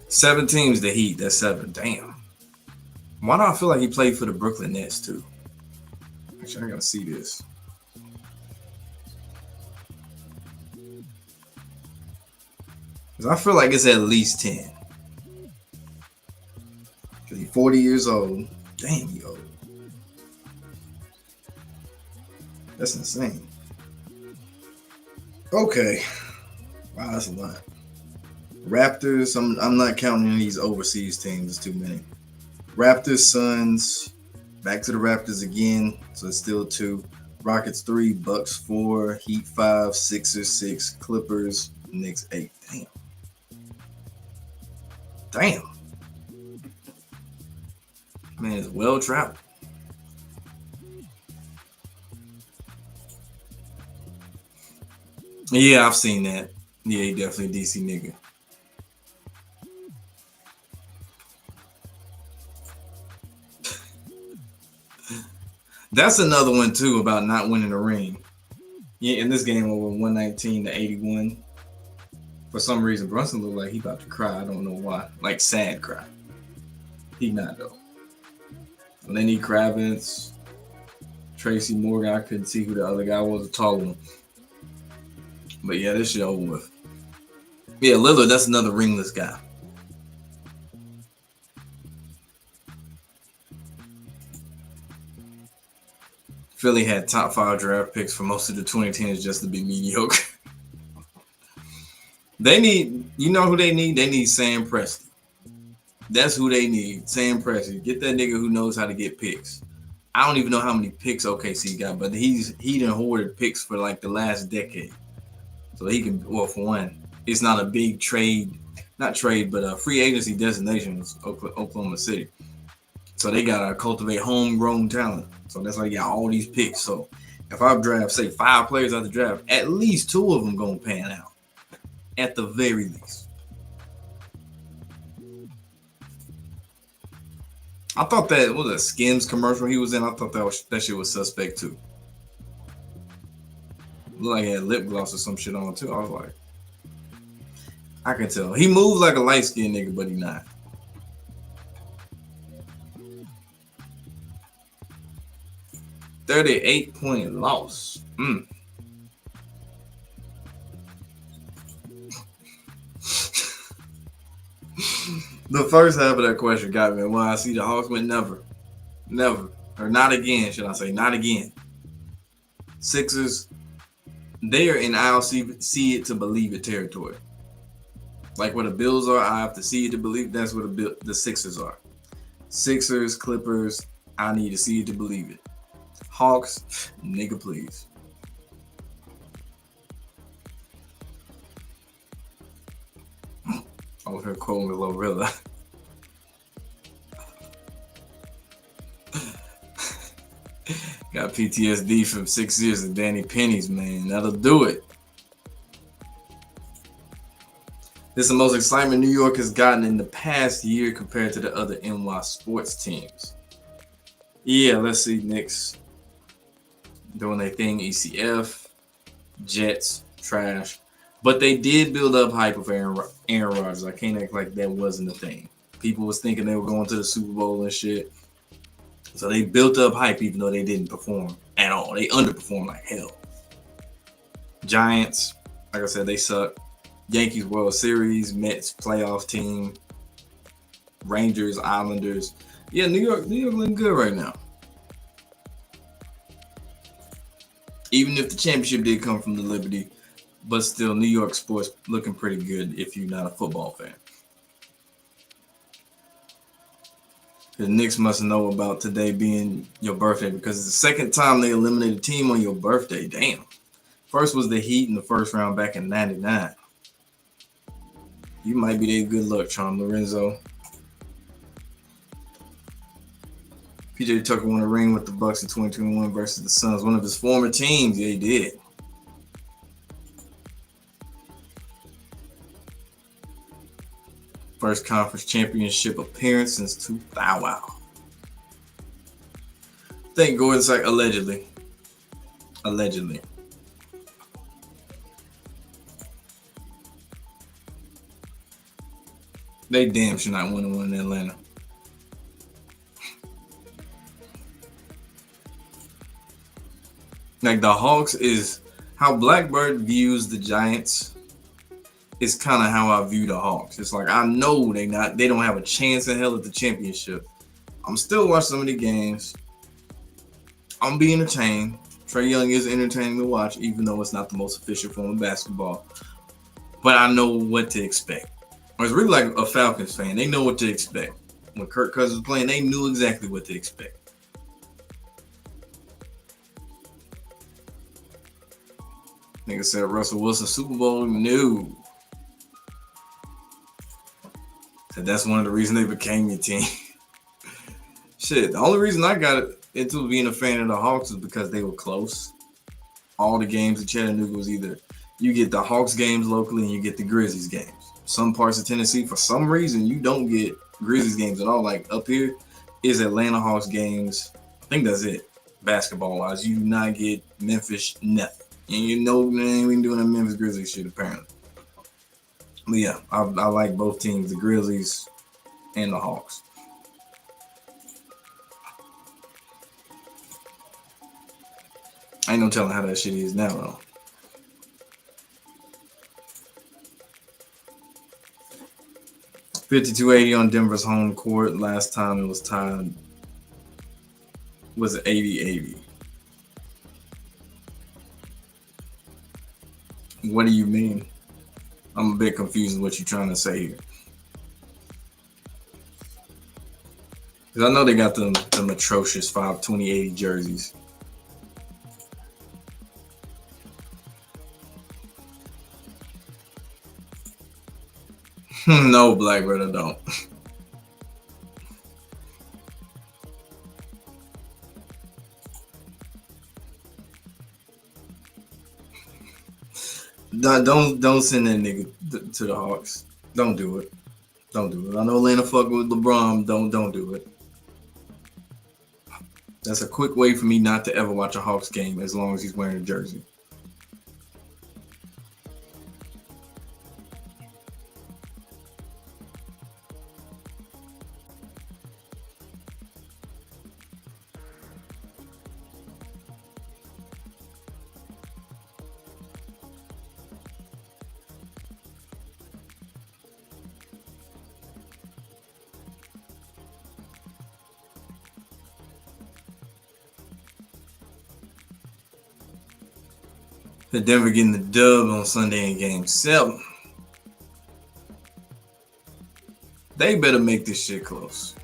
7 teams, the Heat, that's 7. Damn. Why do I feel like he played for the Brooklyn Nets too? Actually, I gotta see this. Because I feel like it's at least 10. Because he's 40 years old. Damn, he old. That's insane. Okay. Wow, that's a lot. Raptors, I'm not counting these overseas teams. It's too many. Raptors, Suns, back to the Raptors again. So it's still 2. Rockets 3, Bucks 4, Heat 5, Sixers 6, Clippers, Knicks 8. Damn. Man, it's well traveled. Yeah, I've seen that. Yeah, he definitely a DC nigga. That's another one too about not winning a ring. Yeah, in this game over 119-81. For some reason, Brunson looked like he about to cry. I don't know why. Like sad cry. He not though. Lenny Kravitz, Tracy Morgan. I couldn't see who the other guy was, a tall one. But yeah, this shit over with. Yeah, Lillard, that's another ringless guy. Philly had top 5 draft picks for most of the 2010s just to be mediocre. They need, you know who they need? They need Sam Presti. That's who they need, Sam Presti. Get that nigga who knows how to get picks. I don't even know how many picks OKC got, but he done hoarded picks for like the last decade. So he can, well, for one, it's not a big trade, not trade, but a free agency destination was Oklahoma City. So they got to cultivate homegrown talent. So that's why you got all these picks. So If I draft, say, 5 players out the draft, at least 2 of them gonna pan out. At the very least. I thought that was a Skims commercial he was in. I thought that shit was suspect too. Looked like he had lip gloss or some shit on too. I was like, I can tell. He moves like a light skinned nigga, but he not. $38-point loss. The first half of that question got me. When I see the Hawks went never. Or not again, should I say. Not again. Sixers, they are in I'll see it to believe it territory. Like where the Bills are, I have to see it to believe. That's where the Sixers are. Sixers, Clippers, I need to see it to believe it. Hawks, nigga, please. Over here quoting Glorilla. Got PTSD from 6 years of Danny Pennies, man. That'll do it. This is the most excitement New York has gotten in the past year compared to the other NY sports teams. Yeah, let's see. Knicks doing their thing. ECF, Jets, trash. But they did build up hype of Aaron Rodgers. I can't act like that wasn't a thing. People was thinking they were going to the Super Bowl and shit. So they built up hype even though they didn't perform at all. They underperformed like hell. Giants, like I said, they suck. Yankees World Series, Mets playoff team, Rangers, Islanders. Yeah, New York looking good right now. Even if the championship did come from the Liberty, but still New York sports looking pretty good if you're not a football fan. The Knicks must know about today being your birthday because it's the second time they eliminated a team on your birthday. Damn. First was the Heat in the first round back in 99. You might be their good luck charm, Lorenzo. PJ Tucker won a ring with the Bucks in 2021 versus the Suns, one of his former teams. Yeah, he did. First conference championship appearance since 2000. Wow. I think Gordon's like allegedly. They damn sure not winning one in Atlanta. Like the Hawks is how Blackbird views the Giants. It's kind of how I view the Hawks. It's like I know they don't have a chance in hell at the championship. I'm still watching some of the games. I'm being entertained. Trae Young is entertaining to watch, even though it's not the most efficient form of basketball. But I know what to expect. It's really like a Falcons fan. They know what to expect. When Kirk Cousins was playing, they knew exactly what to expect. Nigga said Russell Wilson Super Bowl? No. Said that's one of the reasons they became your team. Shit, the only reason I got into being a fan of the Hawks is because they were close. All the games in Chattanooga was either you get the Hawks games locally and you get the Grizzlies games. Some parts of Tennessee, for some reason, you don't get Grizzlies games at all. Like up here is Atlanta Hawks games. I think that's it. Basketball-wise, you do not get Memphis nothing. And you know they ain't even doing that Memphis Grizzlies shit apparently. But yeah, I like both teams, the Grizzlies and the Hawks. I ain't no telling how that shit is now though. $52-80 on Denver's home court. Last time it was tied was 80-80. What do you mean? I'm a bit confused with what you're trying to say here. Because I know they got them atrocious 520-80 jerseys. No, Blackbird, I don't. Don't send that nigga to the Hawks. Don't do it. Don't do it. I know Atlanta fuck with LeBron. Don't do it. That's a quick way for me not to ever watch a Hawks game as long as he's wearing a jersey. The Denver getting the dub on Sunday in Game 7. They better make this shit close.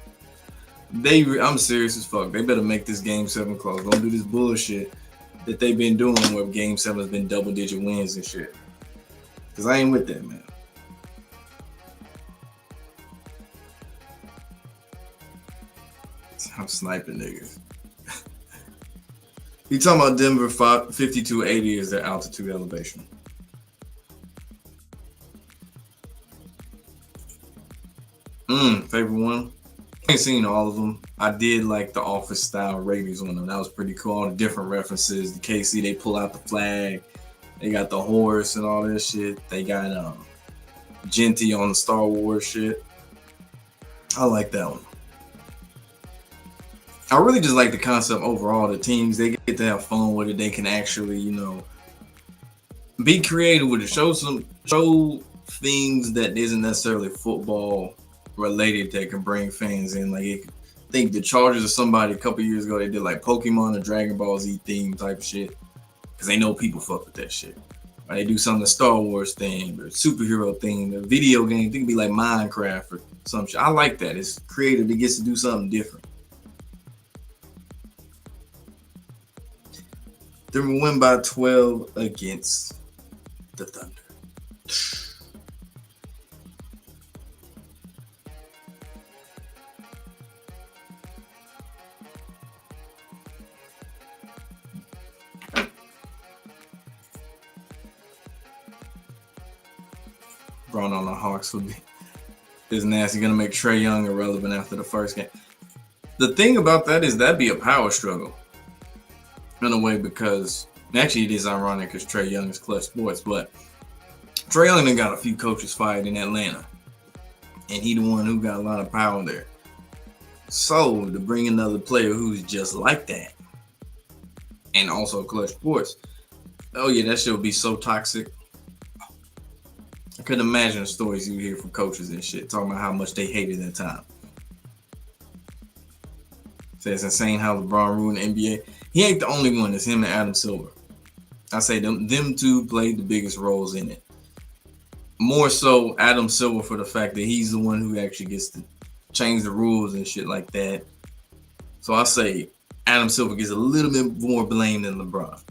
I'm serious as fuck. They better make this Game 7 close. Don't do this bullshit that they've been doing where Game 7 has been double-digit wins and shit. Because I ain't with that, man. I'm sniping niggas. You talking about Denver 5280 is their altitude elevation. Favorite one? I ain't seen all of them. I did like the office style ratings on them. That was pretty cool. All the different references. The KC, they pull out the flag. They got the horse and all this shit. They got Genty on the Star Wars shit. I like that one. I really just like the concept overall. The teams, they get to have fun with it. They can actually, be creative with it. Show things that isn't necessarily football related that can bring fans in. Like, I think the Chargers or somebody a couple years ago, they did like Pokemon or Dragon Ball Z theme type shit because they know people fuck with that shit. Or they do something Star Wars thing or superhero thing, or video game. It can be like Minecraft or some shit. I like that. It's creative. It gets to do something different. Denver win by 12 against the Thunder. Brought on the Hawks would be is nasty. Gonna make Trae Young irrelevant after the first game. The thing about that is that'd be a power struggle in a way, because actually it is ironic because Trae Young is Clutch Sports, but Trae Young done got a few coaches fired in Atlanta, and he the one who got a lot of power there. So to bring another player who's just like that, and also Clutch Sports, oh yeah, that shit would be so toxic. I couldn't imagine the stories you hear from coaches and shit talking about how much they hated that time. So it's insane how LeBron ruined the NBA. He ain't the only one. It's him and Adam Silver. I say them two played the biggest roles in it. More so Adam Silver for the fact that he's the one who actually gets to change the rules and shit like that. So I say Adam Silver gets a little bit more blame than LeBron.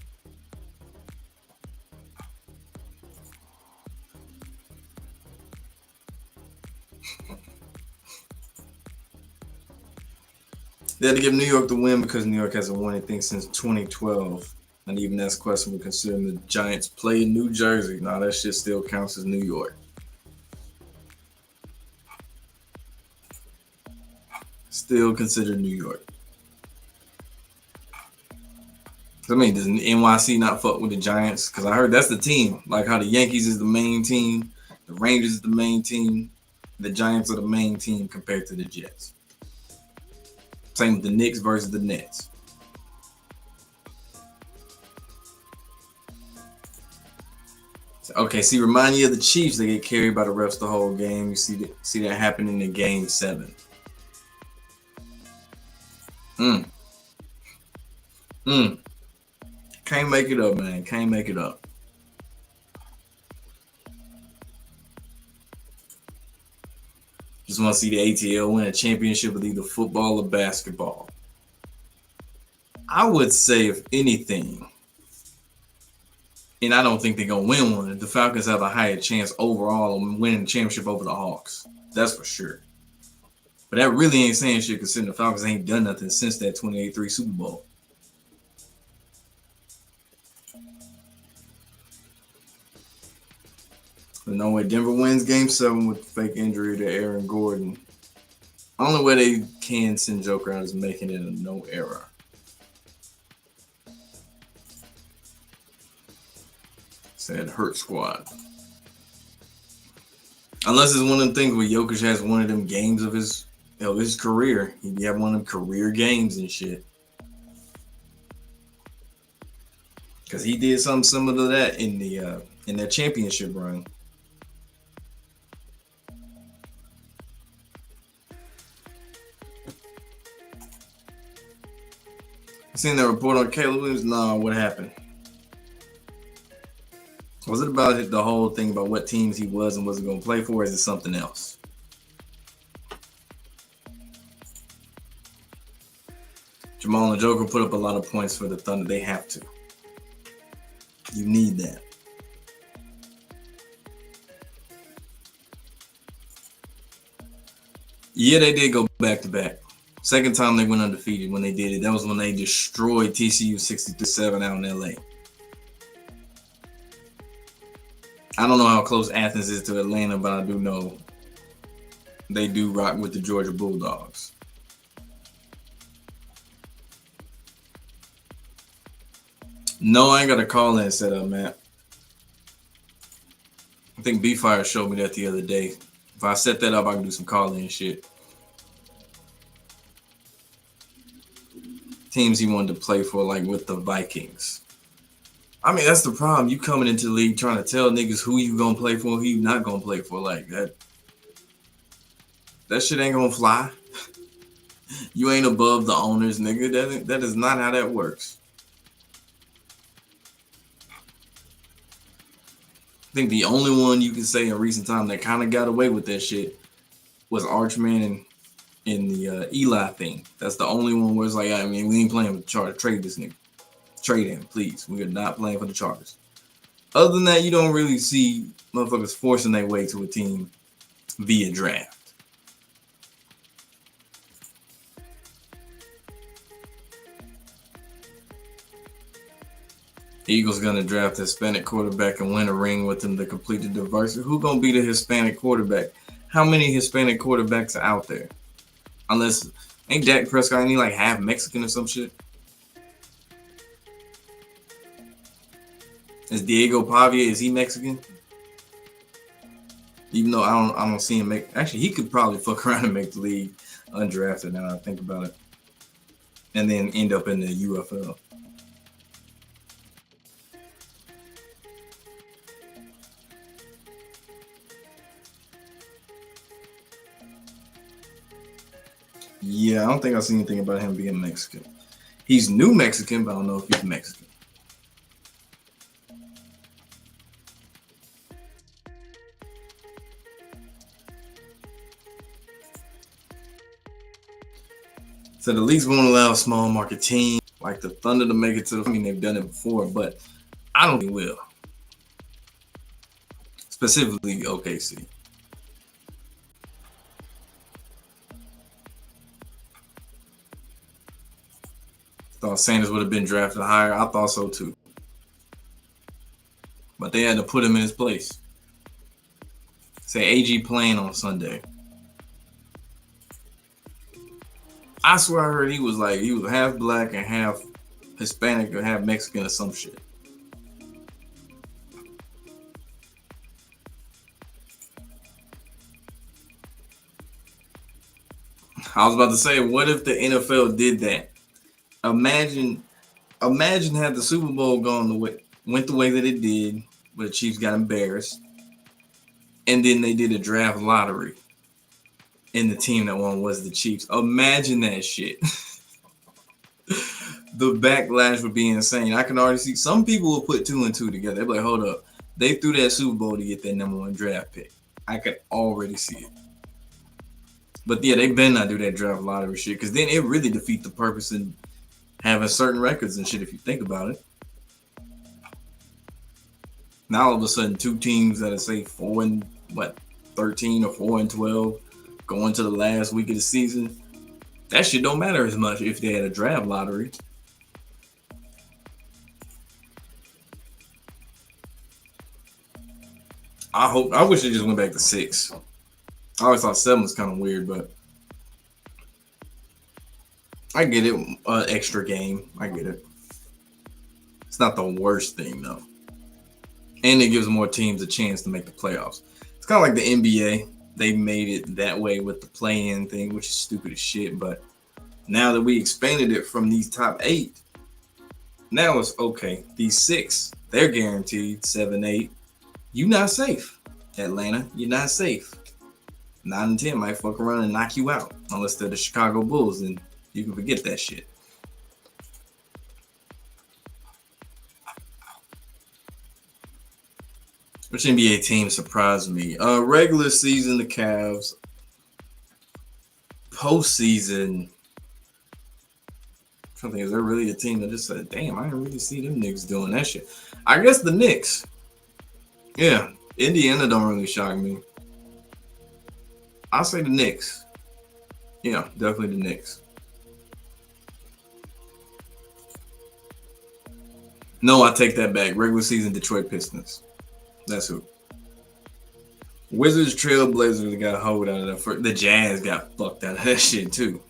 They had to give New York the win because New York hasn't won anything since 2012. And even that's questionable considering the Giants play in New Jersey. Now that shit still counts as New York. Still considered New York. I mean, does NYC not fuck with the Giants? Because I heard that's the team. Like how the Yankees is the main team, the Rangers is the main team, the Giants are the main team compared to the Jets. Same with the Knicks versus the Nets. Okay, see, remind you of the Chiefs. They get carried by the refs the whole game. You see that happening in Game 7. Can't make it up, man. Can't make it up. Just want to see the ATL win a championship with either football or basketball. I would say, if anything, and I don't think they're going to win one, the Falcons have a higher chance overall of winning the championship over the Hawks. That's for sure. But that really ain't saying shit considering the Falcons ain't done nothing since that 28-3 Super Bowl. But no way, Denver wins Game 7 with the fake injury to Aaron Gordon. Only way they can send Joker out is making it a no error. Said Hurt Squad. Unless it's one of them things where Jokic has one of them games of his career. He'd have one of them career games and shit. Because he did something similar to that in their championship run. Seen that report on Caleb Williams? Nah, what happened? Was it about the whole thing about what teams he was and wasn't going to play for, or is it something else? Jamal and Joker put up a lot of points for the Thunder. They have to. You need that. Yeah, they did go back to back. Second time they went undefeated when they did it. That was when they destroyed TCU 63-7 out in LA. I don't know how close Athens is to Atlanta, but I do know they do rock with the Georgia Bulldogs. No, I ain't got a call in set up, man. I think B-Fire showed me that the other day. If I set that up, I can do some call-in shit. Teams he wanted to play for, like with the Vikings. I mean, that's the problem. You coming into the league trying to tell niggas who you gonna play for, who you not gonna play for, like that. That shit ain't gonna fly. You ain't above the owners, nigga. That is not how that works. I think the only one you can say in recent time that kind of got away with that shit was Archman in the Eli thing. That's the only one where it's like, I mean, we ain't playing with the Chargers. Trade this nigga. Trade him, please. We are not playing for the Chargers. Other than that, you don't really see motherfuckers forcing their way to a team via draft. The Eagles gonna draft a Hispanic quarterback and win a ring with them to complete the diversity. Who gonna be the Hispanic quarterback? How many Hispanic quarterbacks are out there? Unless, ain't Dak Prescott any like half Mexican or some shit? Is Diego Pavia, is he Mexican? Even though I don't see him make. Actually, he could probably fuck around and make the league undrafted. Now I think about it, and then end up in the UFL. Yeah, I don't think I've seen anything about him being Mexican. He's New Mexican, but I don't know if he's Mexican. So the leagues won't allow small market teams like the Thunder to make it to the. I mean, they've done it before, but I don't think they will. Specifically, OKC. Thought Sanders would have been drafted higher. I thought so too. But they had to put him in his place. Say AG playing on Sunday. I swear I heard he was half black and half Hispanic or half Mexican or some shit. I was about to say, what if the NFL did that? Imagine had the Super Bowl went the way that it did, where the Chiefs got embarrassed, and then they did a draft lottery, and the team that won was the Chiefs. Imagine that shit. The backlash would be insane. I can already see some people will put 2 and 2 together. They'll be like, hold up. They threw that Super Bowl to get that number 1 draft pick. I could already see it. But yeah, they better not do that draft lottery shit, because then it really defeats the purpose in having certain records and shit if you think about it. Now all of a sudden 2 teams that are say 4-13 or 4-12 going to the last week of the season, that shit don't matter as much if they had a draft lottery. I wish it just went back to 6. I always thought 7 was kind of weird, but I get it. Extra game, I get it. It's not the worst thing though, and it gives more teams a chance to make the playoffs. It's kind of like the NBA. They made it that way with the play-in thing, which is stupid as shit. But now that we expanded it from these top 8, now it's okay. These 6, they're guaranteed 7, 8. You not safe, Atlanta. You're not safe. 9 and 10 might fuck around and knock you out, unless they're the Chicago Bulls, and you can forget that shit. Which NBA team surprised me? Regular season, the Cavs. Postseason, I think, is there really a team that just said, damn, I didn't really see them niggas doing that shit? I guess the Knicks. Yeah, Indiana don't really shock me. I'll say the Knicks. Yeah, definitely the Knicks. No, I take that back. Regular season, Detroit Pistons. That's who. Wizards, Trailblazers got hold out of that. The Jazz got fucked out of that shit too.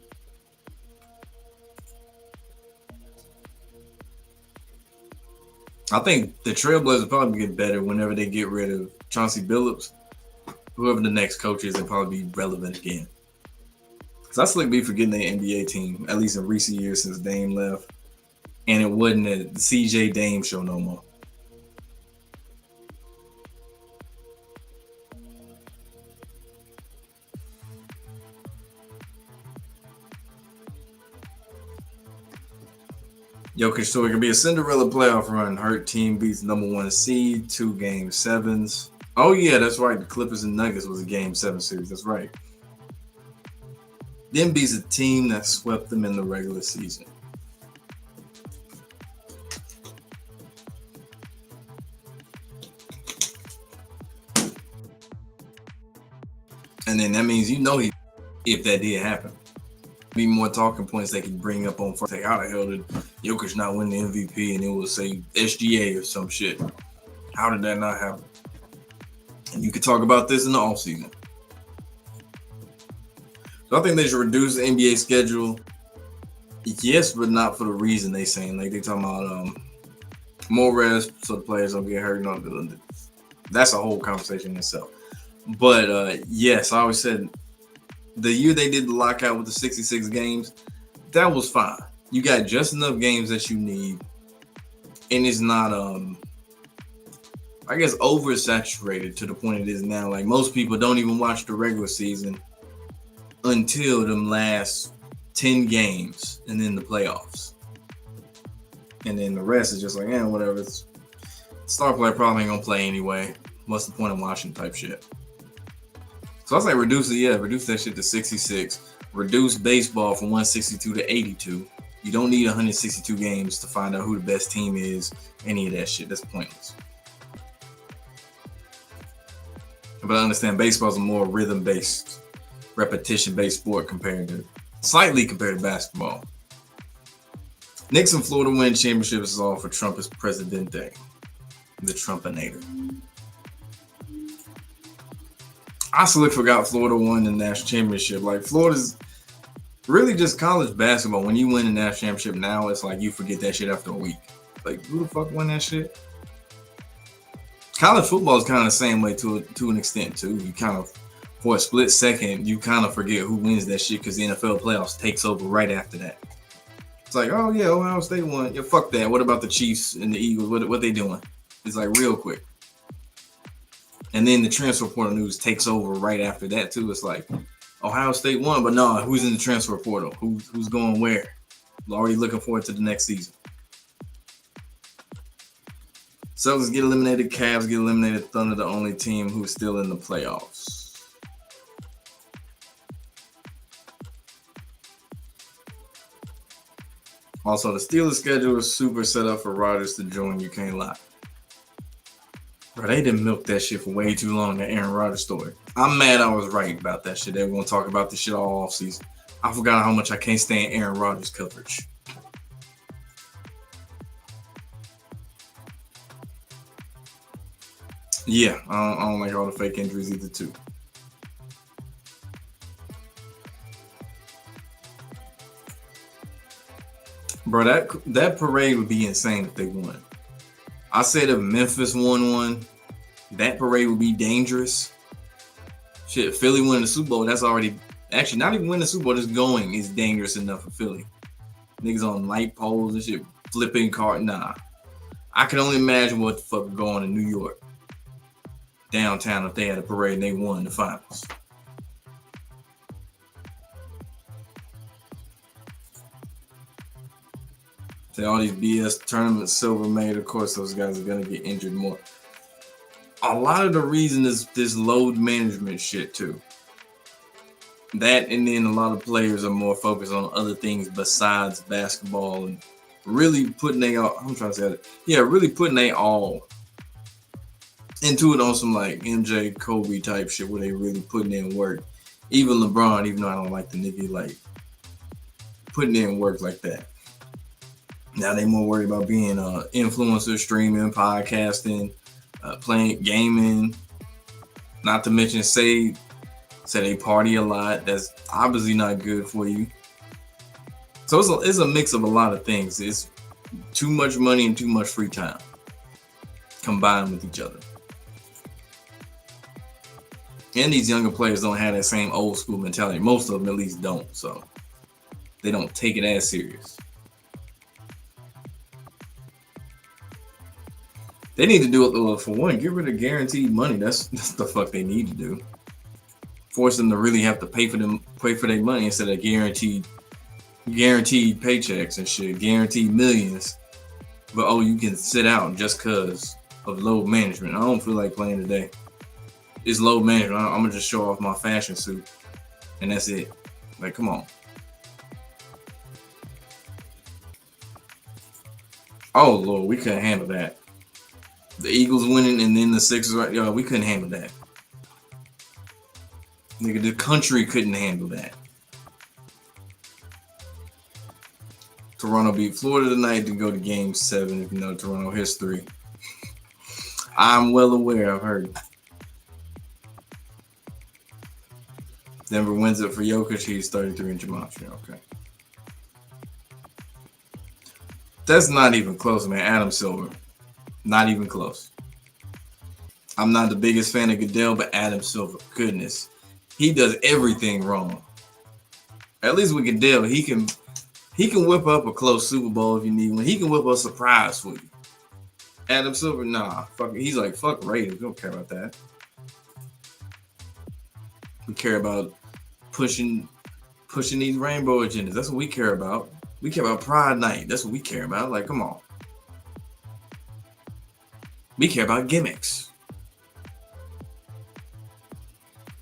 I think the Trailblazers probably get better whenever they get rid of Chauncey Billups. Whoever the next coach is, they'll probably be relevant again. Because I slick be forgetting the NBA team, at least in recent years since Dame left. And it wasn't a CJ Dame show no more. Jokic, so it could be a Cinderella playoff run. Hurt team beats number 1 seed, 2 game 7s. Oh yeah, that's right. The Clippers and Nuggets was a game 7 series. That's right. Then beats a team that swept them in the regular season. And then that means if that did happen. Be more talking points they could bring up on first. Like, how the hell did Jokic not win the MVP? And it will say SGA or some shit. How did that not happen? And you could talk about this in the offseason. So I think they should reduce the NBA schedule. Yes, but not for the reason they saying. Like they talking about more rest so the players don't get hurt. No, that's a whole conversation in itself. But yes, I always said the year they did the lockout with the 66 games, that was fine. You got just enough games that you need, and it's not I guess oversaturated to the point it is now. Like most people don't even watch the regular season until them last 10 games and then the playoffs. And then the rest is just like, whatever. Star player probably ain't gonna play anyway. What's the point of watching type shit? So I was like, reduce that shit to 66. Reduce baseball from 162 to 82. You don't need 162 games to find out who the best team is. Any of that shit, that's pointless. But I understand baseball is a more rhythm-based, repetition-based sport slightly compared to basketball. Knicks and Florida win championships is all for Trump as Presidente, the Trumpinator. I still forgot Florida won the national championship. Like Florida's really just college basketball. When you win the national championship now, it's like you forget that shit after a week. Like who the fuck won that shit? College football is kind of the same way to an extent too. You kind of, for a split second, you kind of forget who wins that shit because the NFL playoffs takes over right after that. It's like, oh yeah, Ohio State won. Yeah, fuck that. What about the Chiefs and the Eagles? What they doing? It's like real quick. And then the transfer portal news takes over right after that too. It's like Ohio State won, but no, who's in the transfer portal? Who's going where? Already looking forward to the next season. Celtics get eliminated, Cavs get eliminated, Thunder the only team who's still in the playoffs. Also, the Steelers schedule is super set up for Rodgers to join. You can't lie. Bro, they didn't milk that shit for way too long, that Aaron Rodgers story. I'm mad I was right about that shit. They were going to talk about this shit all offseason. I forgot how much I can't stand Aaron Rodgers coverage. Yeah, I don't like all the fake injuries either too. Bro, that parade would be insane if they won. I said if Memphis won one, that parade would be dangerous. Shit, Philly winning the Super Bowl, that's already actually not even winning the Super Bowl, just going is dangerous enough for Philly. Niggas on light poles and shit, flipping car. Nah. I can only imagine what the fuck would go on in New York, downtown, if they had a parade and they won the finals. So all these BS tournaments, silver made, of course, those guys are gonna get injured more. A lot of the reason is this load management shit too. That and then a lot of players are more focused on other things besides basketball and really putting they all. I'm trying to say that. Yeah, really putting they all into it on some like MJ, Kobe type shit where they really putting in work. Even LeBron, even though I don't like the nigga, like putting in work like that. Now they more worried about being influencer, streaming, podcasting, playing gaming. Not to mention say they party a lot. That's obviously not good for you. So it's a mix of a lot of things. It's too much money and too much free time combined with each other. And these younger players don't have that same old school mentality. Most of them at least don't. So they don't take it as serious. They need to do it for one. Get rid of guaranteed money. That's the fuck they need to do. Force them to really have to pay for their money instead of guaranteed paychecks and shit, guaranteed millions. But oh, you can sit out just cause of load management. I don't feel like playing today. It's load management. I'm gonna just show off my fashion suit, and that's it. Like, come on. Oh Lord, we couldn't handle that. The Eagles winning and then the Sixers, right? Yo, we couldn't handle that. Nigga, the country couldn't handle that. Toronto beat Florida tonight to go to Game 7, if you know Toronto history. I'm well aware, I've heard. Denver wins it for Jokic, he's 33 in Gematria, okay. That's not even close, man. Adam Silver. Not even close. I'm not the biggest fan of Goodell, but Adam Silver, goodness. He does everything wrong. At least with Goodell, he can whip up a close Super Bowl if you need one. He can whip up a surprise for you. Adam Silver, nah. Fuck, he's like, fuck Raiders. We don't care about that. We care about pushing these rainbow agendas. That's what we care about. We care about Pride Night. That's what we care about. Like, come on. We care about gimmicks.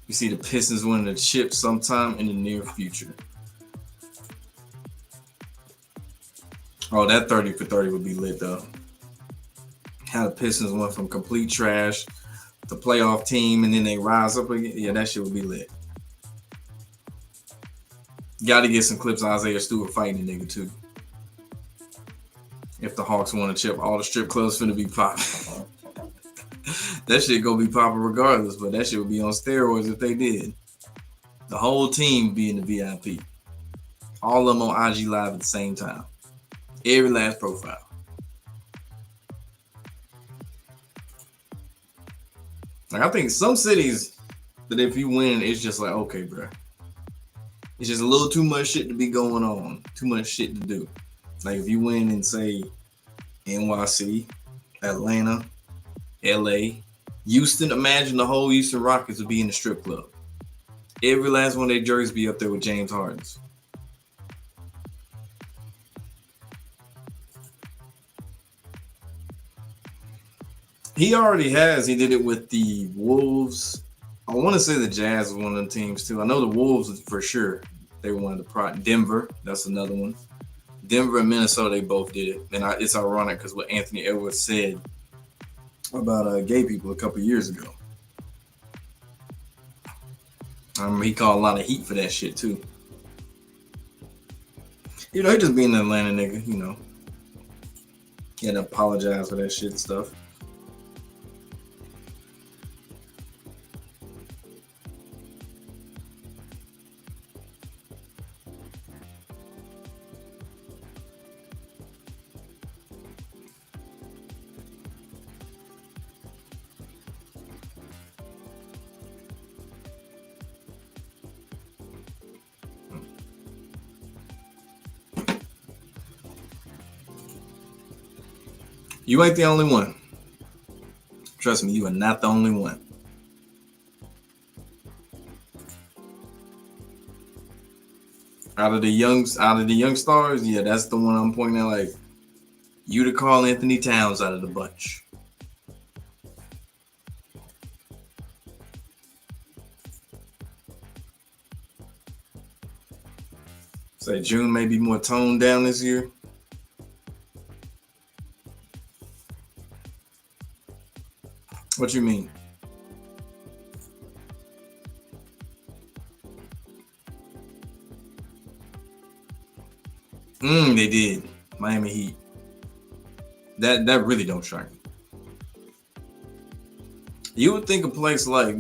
We see the Pistons winning the chip sometime in the near future. Oh, that 30 for 30 would be lit though. How the Pistons went from complete trash to playoff team and then they rise up again. Yeah, that shit would be lit. Got to get some clips of Isaiah Stewart fighting the nigga too. If the Hawks want to chip, all the strip clubs finna be popping. That shit gonna be popping regardless, but that shit would be on steroids if they did. The whole team be in the VIP. All of them on IG Live at the same time. Every last profile. Like, I think some cities that if you win, it's just like, okay, bro. It's just a little too much shit to be going on. Too much shit to do. Like if you win in, say, NYC, Atlanta, LA, Houston, imagine the whole Houston Rockets would be in the strip club. Every last one of their jerseys be up there with James Harden's. He already has. He did it with the Wolves. I want to say the Jazz was one of them teams too. I know the Wolves for sure. They were one of the Denver. That's another one. Denver and Minnesota, they both did it. And it's ironic because what Anthony Edwards said about gay people a couple years ago. He called a lot of heat for that shit too. You know, he just being an Atlanta nigga, you know. He had to apologize for that shit and stuff. You ain't the only one. Trust me, you are not the only one. Out of the young stars, yeah, that's the one I'm pointing at. Like, you to call Anthony Towns out of the bunch. Say June may be more toned down this year. What you mean? They did. Miami Heat. That really don't shock me. You would think a place like,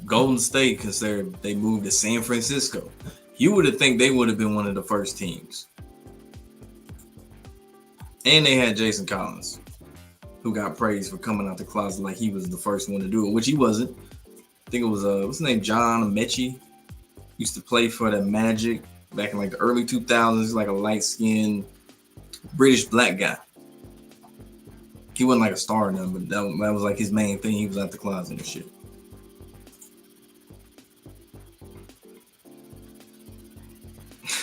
Golden State, because they moved to San Francisco. You would have think they would have been one of the first teams. And they had Jason Collins, who got praised for coming out the closet like he was the first one to do it, which he wasn't. I think it was what's his name, John Mechie. Used to play for the Magic back in like the early 2000s, like a light-skinned British black guy. He wasn't like a star or nothing, but that was like his main thing. He was out the closet and shit.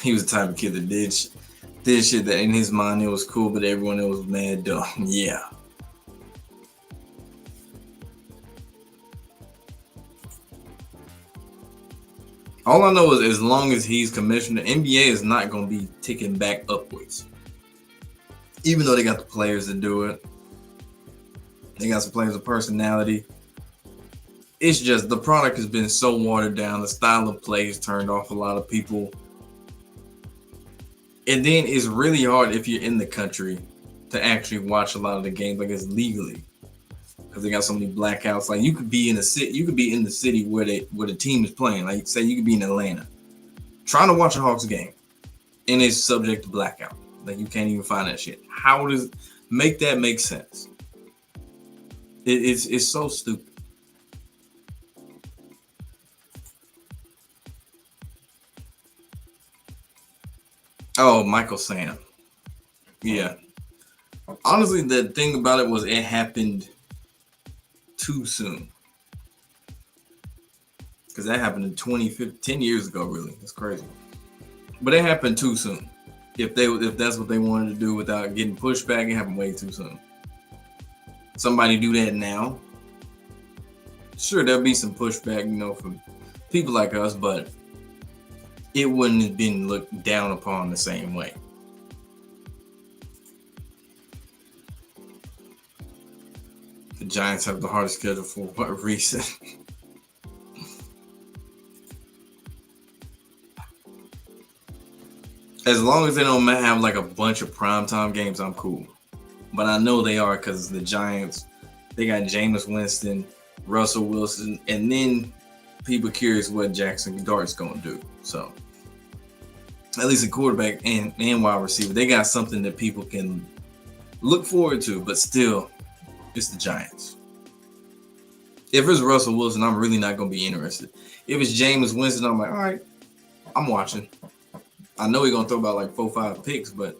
He was the type of kid that did shit that in his mind it was cool, but everyone else was mad dumb. Yeah. All I know is as long as he's commissioner, the NBA is not going to be ticking back upwards. Even though they got the players to do it. They got some players with personality. It's just the product has been so watered down. The style of play has turned off a lot of people. And then it's really hard if you're in the country to actually watch a lot of the games, like it's legally, because they got so many blackouts. Like you could be in the city where the team is playing. Like say you could be in Atlanta, trying to watch a Hawks game, and it's subject to blackout. Like you can't even find that shit. How does make that make sense? It's so stupid. Oh, Michael Sam. Yeah. Honestly, the thing about it was it happened too soon. Because that happened in 2015, 10 years ago, really. That's crazy. But it happened too soon. If that's what they wanted to do without getting pushback, it happened way too soon. Somebody do that now. Sure, there'll be some pushback, from people like us, but it wouldn't have been looked down upon the same way. The Giants have the hardest schedule for what reason? As long as they don't have like a bunch of primetime games, I'm cool. But I know they are because the Giants, they got Jameis Winston, Russell Wilson, and then people curious what Jackson Dart's going to do. So at least a quarterback and wide receiver, they got something that people can look forward to, but still, it's the Giants. If it's Russell Wilson, I'm really not going to be interested. If it's Jameis Winston, I'm like, all right, I'm watching. I know he's going to throw about like 4-5 picks, but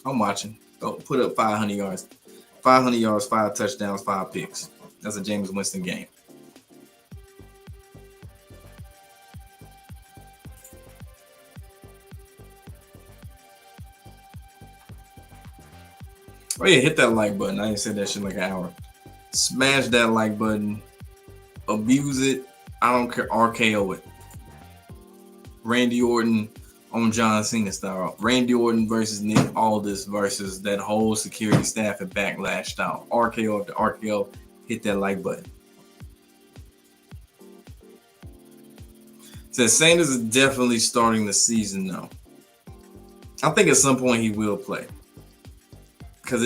I'm watching. Don't put up 500 yards. 500 yards, 5 touchdowns, 5 picks. That's a Jameis Winston game. Oh yeah, hit that like button. I ain't said that shit like an hour. Smash that like button. Abuse it. I don't care. RKO it. Randy Orton on John Cena style. Randy Orton versus Nick Aldis versus that whole security staff at Backlash style. RKO after RKO. Hit that like button. Says Sanders is definitely starting the season though. I think at some point he will play. Because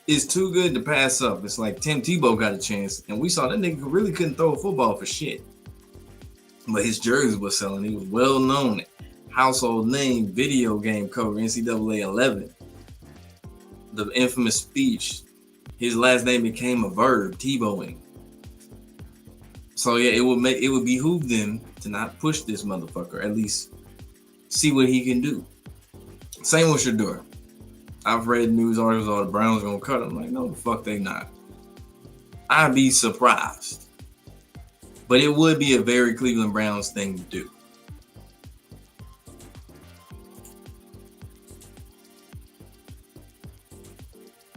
it's too good to pass up. It's like Tim Tebow got a chance, and we saw that nigga really couldn't throw a football for shit. But his jersey was selling. He was well known, household name, video game cover, NCAA 11. The infamous speech. His last name became a verb, Tebowing. So yeah, it would behoove them to not push this motherfucker. At least see what he can do. Same with Shedeur. I've read news articles, all the Browns gonna cut him. Like, no, the fuck they not. I'd be surprised. But it would be a very Cleveland Browns thing to do.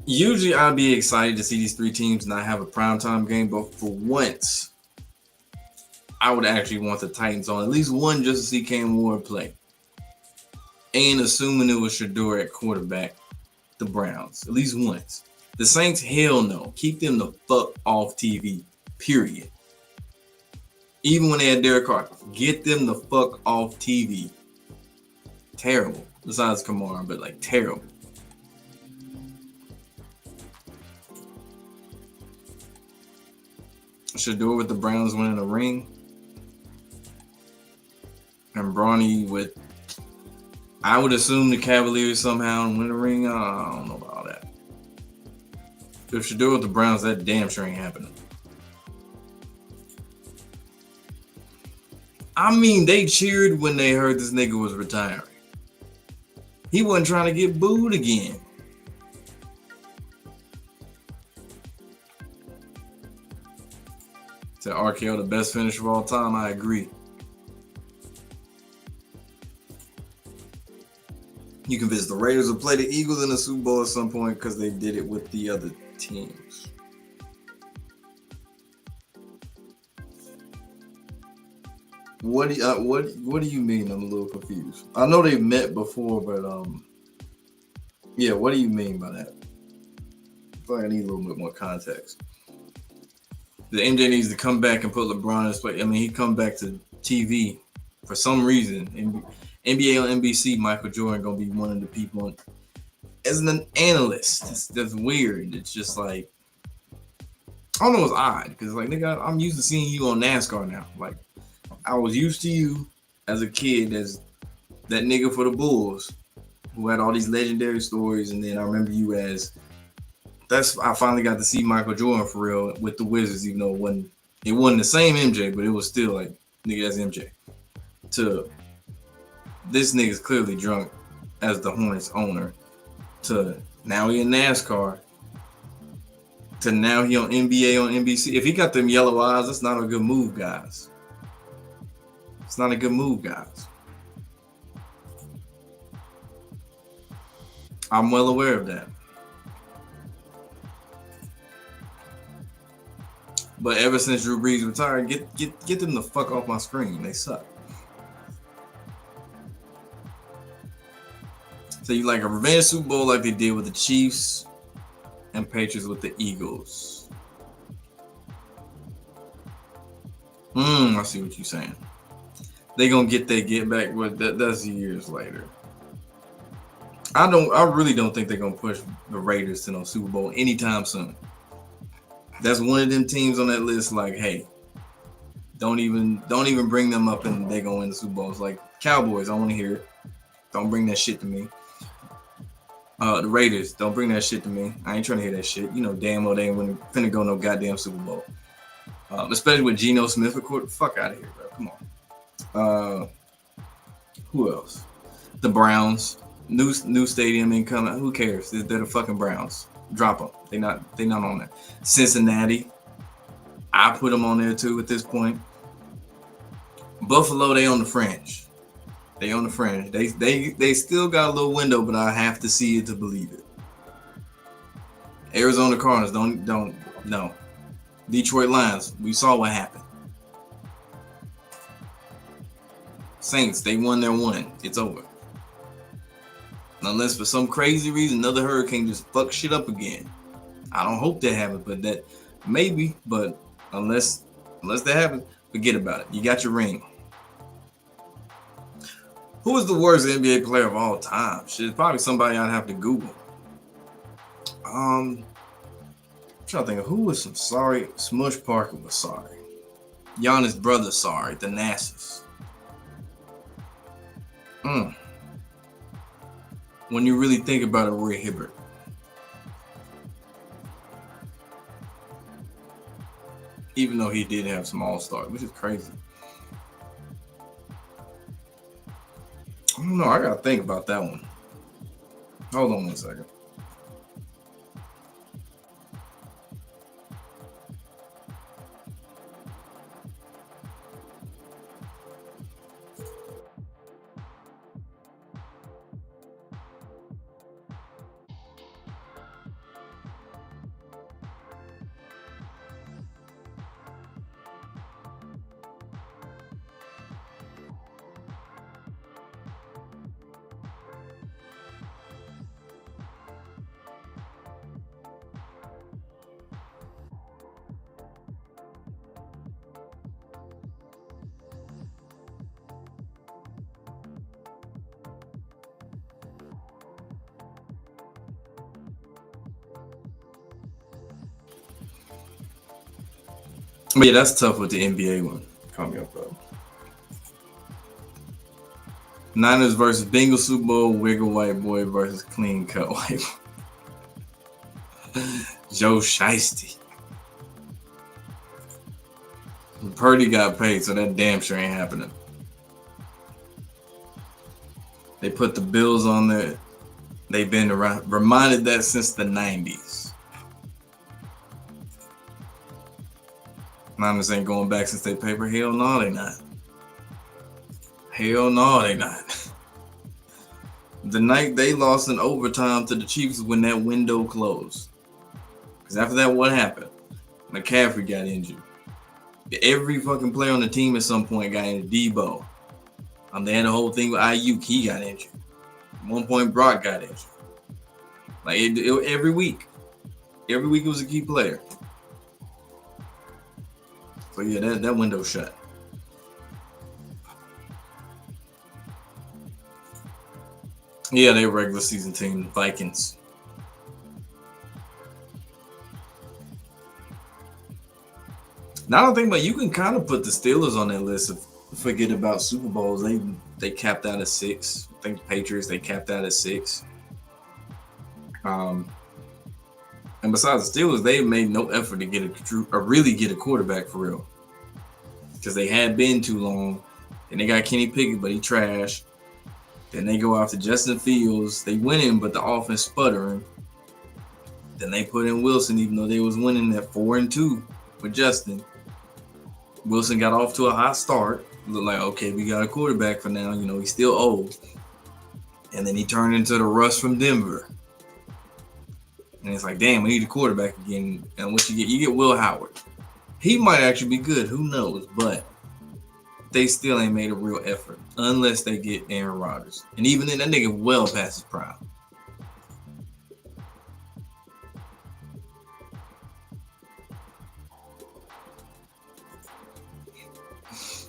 Usually I'd be excited to see these three teams not have a primetime game, but for once, I would actually want the Titans on at least one just to see Cam Ward play. And assuming it was Shedeur at quarterback, the Browns, at least once. The Saints, hell no. Keep them the fuck off TV, period. Even when they had Derek Carr, get them the fuck off TV. Terrible. Besides Kamara, but like terrible. Shedeur with the Browns winning a ring. And Bronny with, I would assume, the Cavaliers somehow win a ring. I don't know about all that. If Shedeur with the Browns, that damn sure ain't happening. I mean, they cheered when they heard this nigga was retiring. He wasn't trying to get booed again. To RKO, the best finish of all time, I agree. You can visit the Raiders will play the Eagles in the Super Bowl at some point because they did it with the other teams. What do you mean? I'm a little confused. I know they've met before, but yeah, what do you mean by that? I feel like I need a little bit more context. The MJ needs to come back and put LeBron in his place. I mean, he come back to TV for some reason. NBA on NBC, Michael Jordan gonna be one of the people as an analyst. That's weird. It's just like, I don't know, it's odd because like, nigga, I'm used to seeing you on NASCAR now. Like, I was used to you as a kid as that nigga for the Bulls who had all these legendary stories, and then I remember you as I finally got to see Michael Jordan for real with the Wizards, even though it wasn't the same MJ, but it was still like, nigga, that's MJ. To this nigga's clearly drunk as the Hornets owner, to now he in NASCAR, to now he on NBA on NBC. If he got them yellow eyes, that's not a good move, guys. It's not a good move, guys. I'm well aware of that. But ever since Drew Brees retired, get them the fuck off my screen. They suck. So you like a revenge Super Bowl like they did with the Chiefs and Patriots with the Eagles. I see what you're saying. They gonna get back, but that's years later. I really don't think they're gonna push the Raiders to no Super Bowl anytime soon. That's one of them teams on that list. Like, hey, don't even bring them up, and they gonna win the Super Bowl. It's like Cowboys. I want to hear it. Don't bring that shit to me. The Raiders. Don't bring that shit to me. I ain't trying to hear that shit. You know damn well they ain't finna go no goddamn Super Bowl. Especially with Geno Smith. Fuck out of here, bro. Come on. Who else? The Browns. New stadium incoming. Who cares? They're the fucking Browns. Drop them. They not on there. Cincinnati. I put them on there too at this point. Buffalo, they on the fringe. They on the fringe. They still got a little window, but I have to see it to believe it. Arizona Cardinals, don't no. Detroit Lions, we saw what happened. Saints, they won their one. It's over. Unless for some crazy reason another hurricane just fuck shit up again. I don't hope that happens, but that maybe. But unless that happens, forget about it. You got your ring. Who is the worst NBA player of all time? Shit, probably somebody I'd have to Google. I'm trying to think of who was some sorry. Smush Parker was sorry. Giannis' brother sorry. The Nassus. When you really think about it, Roy Hibbert. Even though he did have some all-stars, which is crazy. I don't know. I gotta think about that one. Hold on one second. But yeah, that's tough with the NBA one. Call me up, bro. Niners versus Bengals Super Bowl, Wiggle White Boy versus Clean Cut White Boy. Joe Shiesty. Purdy got paid, so that damn sure ain't happening. They put the Bills on there. They've been reminded that since the 90s. Niners ain't going back since they paper. Hell no, they not. Hell no, they not. The night they lost in overtime to the Chiefs when that window closed. Because after that, what happened? McCaffrey got injured. Every fucking player on the team at some point got injured. Debo. They had the whole thing with Ayuk. He got injured. At one point, Brock got injured. Like every week. Every week it was a key player. So yeah, that window shut. Yeah, they regular season team, Vikings. Now I don't think about you can kind of put the Steelers on that list. Forget about Super Bowls. They capped out at 6. I think the Patriots they capped out at 6. And besides the Steelers, they made no effort to get really get a quarterback for real, because they had been too long. And they got Kenny Pickett, but he trash. Then they go after Justin Fields. They win him, but the offense sputtering. Then they put in Wilson, even though they was winning at 4-2 with Justin. Wilson got off to a hot start. Looked like, okay, we got a quarterback for now. He's still old. And then he turned into the Russ from Denver. And it's like, damn, we need a quarterback again. And what you get? You get Will Howard. He might actually be good. Who knows? But they still ain't made a real effort unless they get Aaron Rodgers. And even then, that nigga well past his prime.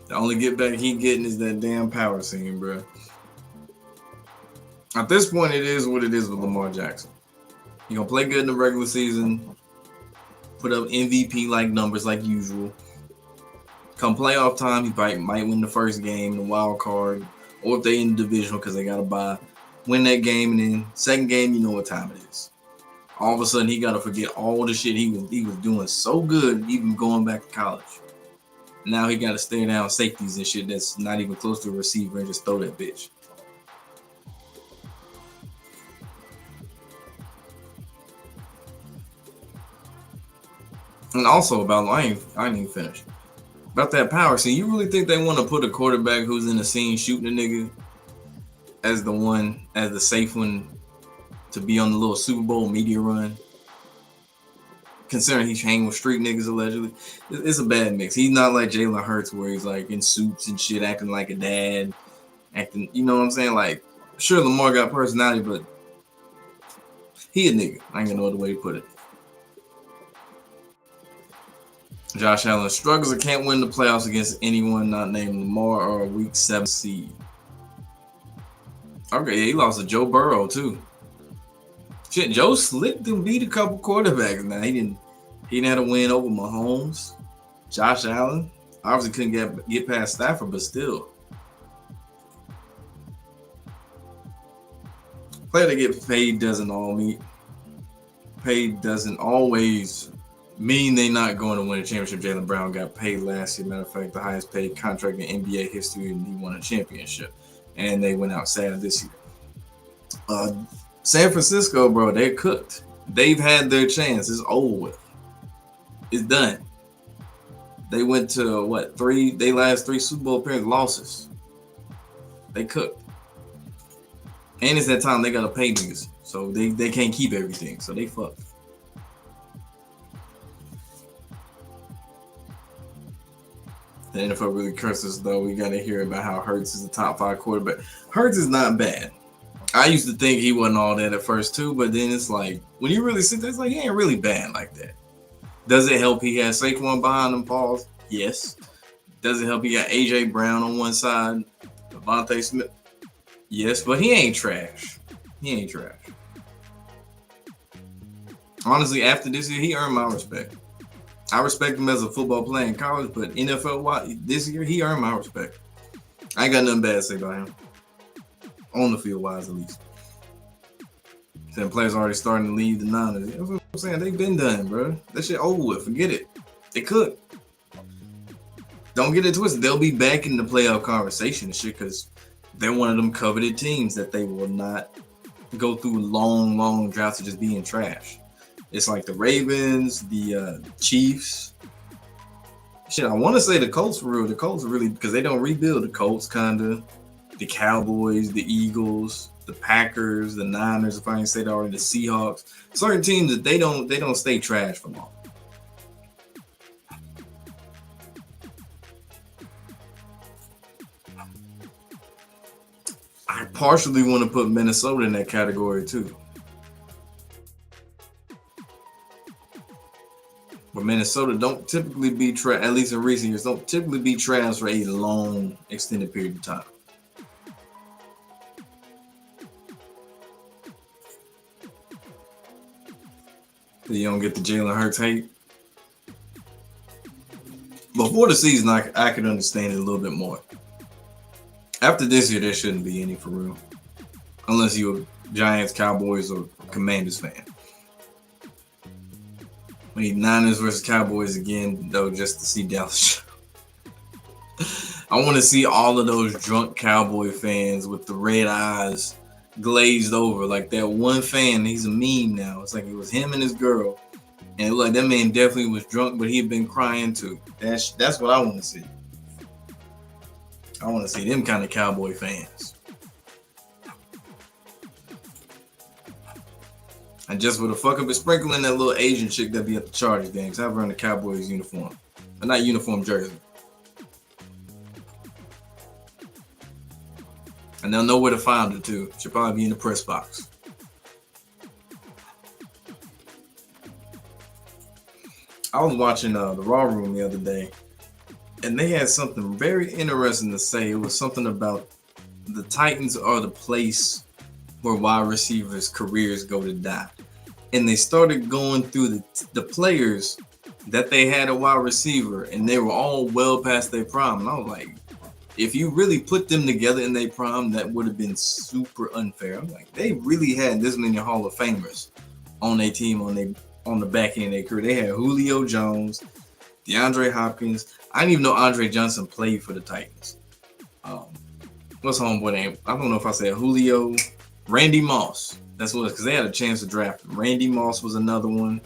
The only get back he getting is that damn power scene, bro. At this point, it is what it is with Lamar Jackson. He gonna play good in the regular season, put up MVP-like numbers like usual. Come playoff time, he might win the first game, the wild card, or if they in the divisional because they gotta bye, win that game, and then second game, you know what time it is. All of a sudden, he gotta forget all the shit he was doing so good, even going back to college. Now he got to stare down safeties and shit that's not even close to a receiver and just throw that bitch. And also about, I ain't even finished. About that power scene, you really think they want to put a quarterback who's in the scene shooting a nigga as the safe one to be on the little Super Bowl media run? Considering he's hanging with street niggas allegedly, it's a bad mix. He's not like Jalen Hurts where he's like in suits and shit, acting like a dad, acting, you know what I'm saying? Like, sure, Lamar got personality, but he a nigga. I ain't got no other way to put it. Josh Allen struggles and can't win the playoffs against anyone not named Lamar or a Week 7 seed. Okay, yeah, he lost to Joe Burrow too. Shit, Joe slipped and beat a couple quarterbacks. Now he didn't have a win over Mahomes. Josh Allen obviously couldn't get past Stafford, but still. Player that get paid doesn't always mean they not going to win a championship. Jaylen Brown got paid last year. Matter of fact, the highest paid contract in NBA history, and he won a championship. And they went out sad this year. San Francisco, bro, they're cooked. They've had their chance. It's over with. It's done. They went to they last 3 Super Bowl appearance losses. They cooked. And it's that time they gotta pay niggas. So they can't keep everything. So they fucked. The NFL really curses though. We gotta hear about how Hurts is the top 5 quarterback. Hurts is not bad. I used to think he wasn't all that at first too, but then it's like when you really sit there, it's like he ain't really bad like that. Does it help he has Saquon behind him, Pauls? Yes. Does it help he got AJ Brown on one side, Devontae Smith? Yes, but he ain't trash. He ain't trash. Honestly, after this year, he earned my respect. I respect him as a football player in college, but NFL wise, this year he earned my respect. I ain't got nothing bad to say about him. On the field wise, at least. Then players already starting to leave the Niners. That's what I'm saying. They've been done, bro. That shit over with. Forget it. They could. Don't get it twisted. They'll be back in the playoff conversation and shit because they're one of them coveted teams that they will not go through long droughts of just being trash. It's like the Ravens, the Chiefs. Shit, I want to say the Colts for real. The Colts are really, because they don't rebuild. The Colts kind of, the Cowboys, the Eagles, the Packers, the Niners, if I can say that already, the Seahawks. Certain teams that they don't stay trash for long. I partially want to put Minnesota in that category too. But Minnesota don't typically be at least in recent years, don't typically be trash for a long, extended period of time. So you don't get the Jalen Hurts hate. Before the season, I could understand it a little bit more. After this year, there shouldn't be any for real. Unless you're a Giants, Cowboys, or Commanders fan. We need Niners versus Cowboys again, though, just to see Dallas. I want to see all of those drunk Cowboy fans with the red eyes glazed over. Like that one fan, he's a meme now. It's like it was him and his girl. And it looked like that man definitely was drunk, but he had been crying too. That's what I want to see. I want to see them kind of Cowboy fans. And just for the fuck of it, sprinkle in that little Asian chick that be at the Chargers games. Have her in the Cowboys uniform. But not uniform jersey. And they'll know where to find her too. She'll probably be in the press box. I was watching the Raw Room the other day, and they had something very interesting to say. It was something about the Titans are the place where wide receivers' careers go to die. And they started going through the players that they had a wide receiver, and they were all well past their prime. And I was like, if you really put them together in their prime, that would have been super unfair. I'm like, they really had this many Hall of Famers on their team on the back end of their career. They had Julio Jones, DeAndre Hopkins. I didn't even know Andre Johnson played for the Titans. What's homeboy name? I don't know if I said Julio. Randy Moss. That's what it was, because they had a chance to draft him. Randy Moss was another one.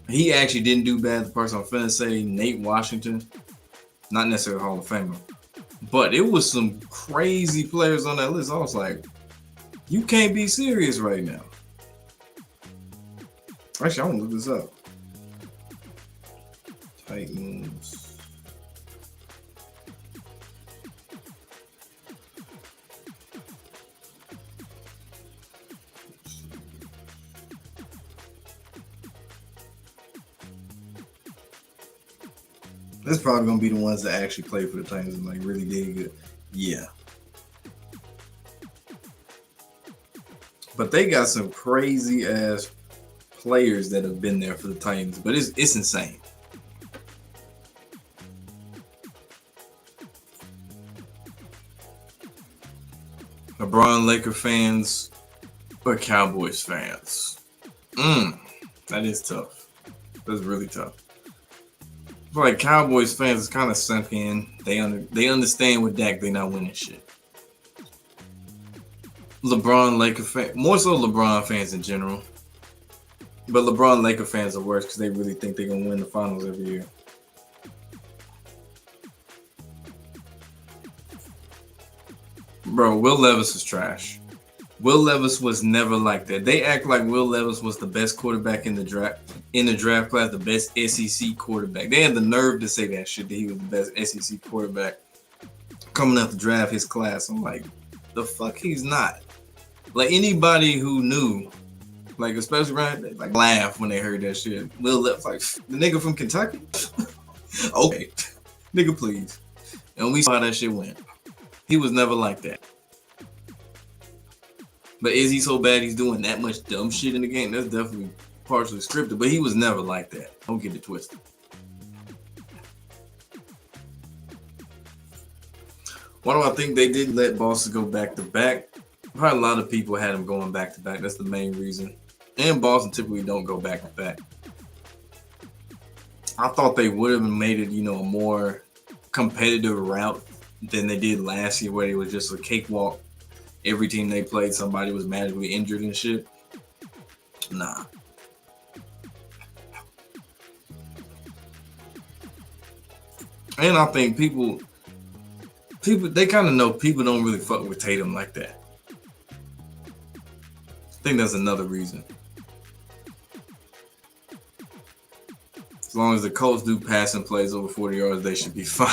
He actually didn't do bad. The person I'm finna say, Nate Washington. Not necessarily Hall of Famer. But it was some crazy players on that list. I was like, you can't be serious right now. Actually, I want to look this up. Titans. This is probably gonna be the ones that actually played for the Titans and like really did good. Yeah. But they got some crazy ass players that have been there for the Titans, but it's insane. LeBron Laker fans or Cowboys fans? That is tough. That's really tough. Like Cowboys fans is kind of sunk in. They understand with Dak they not winning shit. LeBron Laker fans, more so LeBron fans in general. But LeBron Laker fans are worse because they really think they're gonna win the finals every year. Bro, Will Levis is trash. Will Levis was never like that. They act like Will Levis was the best quarterback in the draft class, the best SEC quarterback. They had the nerve to say that shit, that he was the best SEC quarterback coming out the draft his class. I'm like, the fuck he's not. Like anybody who knew, like especially around, like laugh when they heard that shit. Will Levis, like the nigga from Kentucky? Okay, nigga, please. And we saw how that shit went. He was never like that. But is he so bad he's doing that much dumb shit in the game? That's definitely partially scripted, but he was never like that. Don't get it twisted. Why do I think they didn't let Boston go back to back? Probably a lot of people had him going back to back. That's the main reason. And Boston typically don't go back to back. I thought they would have made it, a more competitive route than they did last year, where it was just a cakewalk. Every team they played, somebody was magically injured and shit. Nah. And I think people they kind of know people don't really fuck with Tatum like that. I think that's another reason. As long as the Colts do passing plays over 40 yards, they should be fine.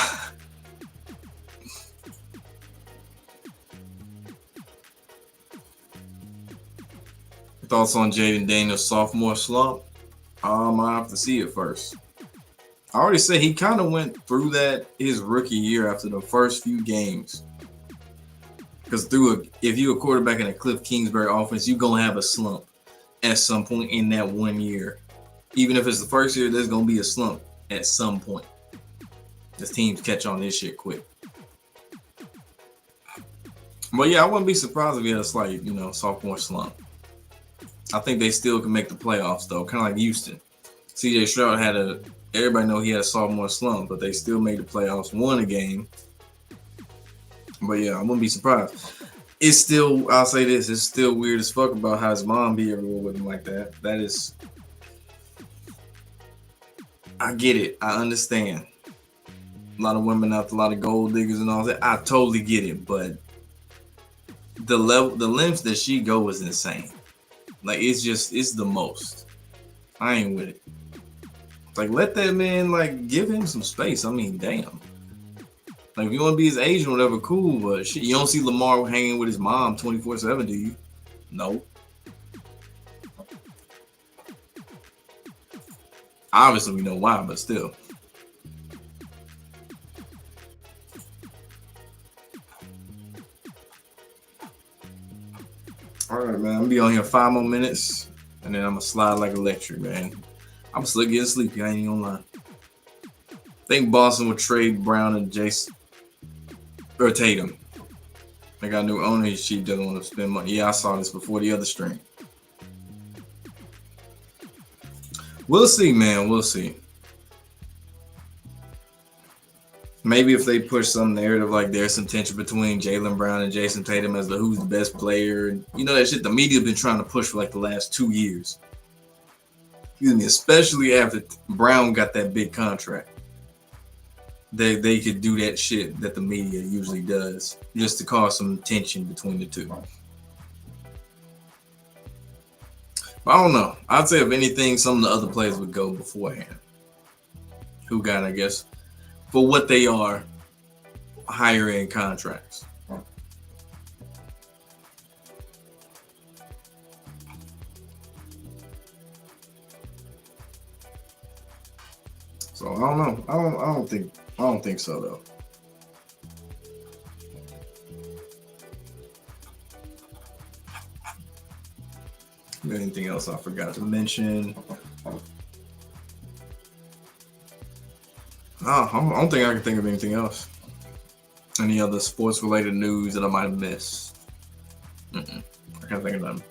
Thoughts on Jaden Daniels' sophomore slump? I have to see it first. I already said he kind of went through that his rookie year after the first few games. Because if you're a quarterback in a Cliff Kingsbury offense, you're going to have a slump at some point in that 1 year. Even if it's the first year, there's going to be a slump at some point. Because teams catch on this shit quick. But yeah, I wouldn't be surprised if he had a slight, sophomore slump. I think they still can make the playoffs, though, kind of like Houston. CJ Stroud everybody know he had a sophomore slump, but they still made the playoffs, won a game. But yeah, I wouldn't be surprised. It's still, I'll say this, it's still weird as fuck about how his mom be everywhere with him like that. That is, I get it. I understand. A lot of women out there, a lot of gold diggers and all that. I totally get it, but the lengths that she go is insane. Like, it's the most. I ain't with it. Like, let that man, give him some space. I mean, damn. Like, if you want to be his agent or whatever, cool, but shit, you don't see Lamar hanging with his mom 24/7, do you? No. Obviously, we know why, but still. All right, man. I'm gonna be on here 5 more minutes, and then I'm gonna slide like electric, man. I'm still getting sleepy. I ain't even gonna lie. I think Boston would trade Brown and Tatum. They got a new owner. She doesn't want to spend money. Yeah, I saw this before the other stream. We'll see, man. We'll see. Maybe if they push some narrative like there's some tension between Jaylen Brown and Jason Tatum as who's the best player. That shit the media been trying to push for the last 2 years. Excuse me, especially after Brown got that big contract. They could do that shit that the media usually does just to cause some tension between the two. But I don't know. I'd say if anything, some of the other players would go beforehand. Who got, I guess, for what they are, higher end contracts. So I don't know. I don't think so though. Anything else I forgot to mention? I don't think I can think of anything else. Any other sports related news that I might have missed? I can't think of nothing.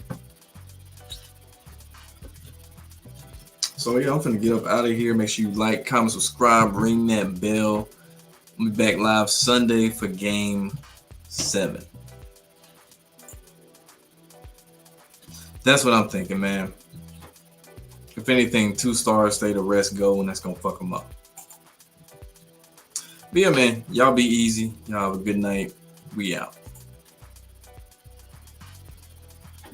So yeah, I'm finna get up out of here. Make sure you like, comment, subscribe, ring that bell. I'll be back live Sunday for Game 7. That's what I'm thinking, man. If anything, 2 stars stay the rest go, and that's gonna fuck them up. But yeah, man, y'all be easy. Y'all have a good night. We out.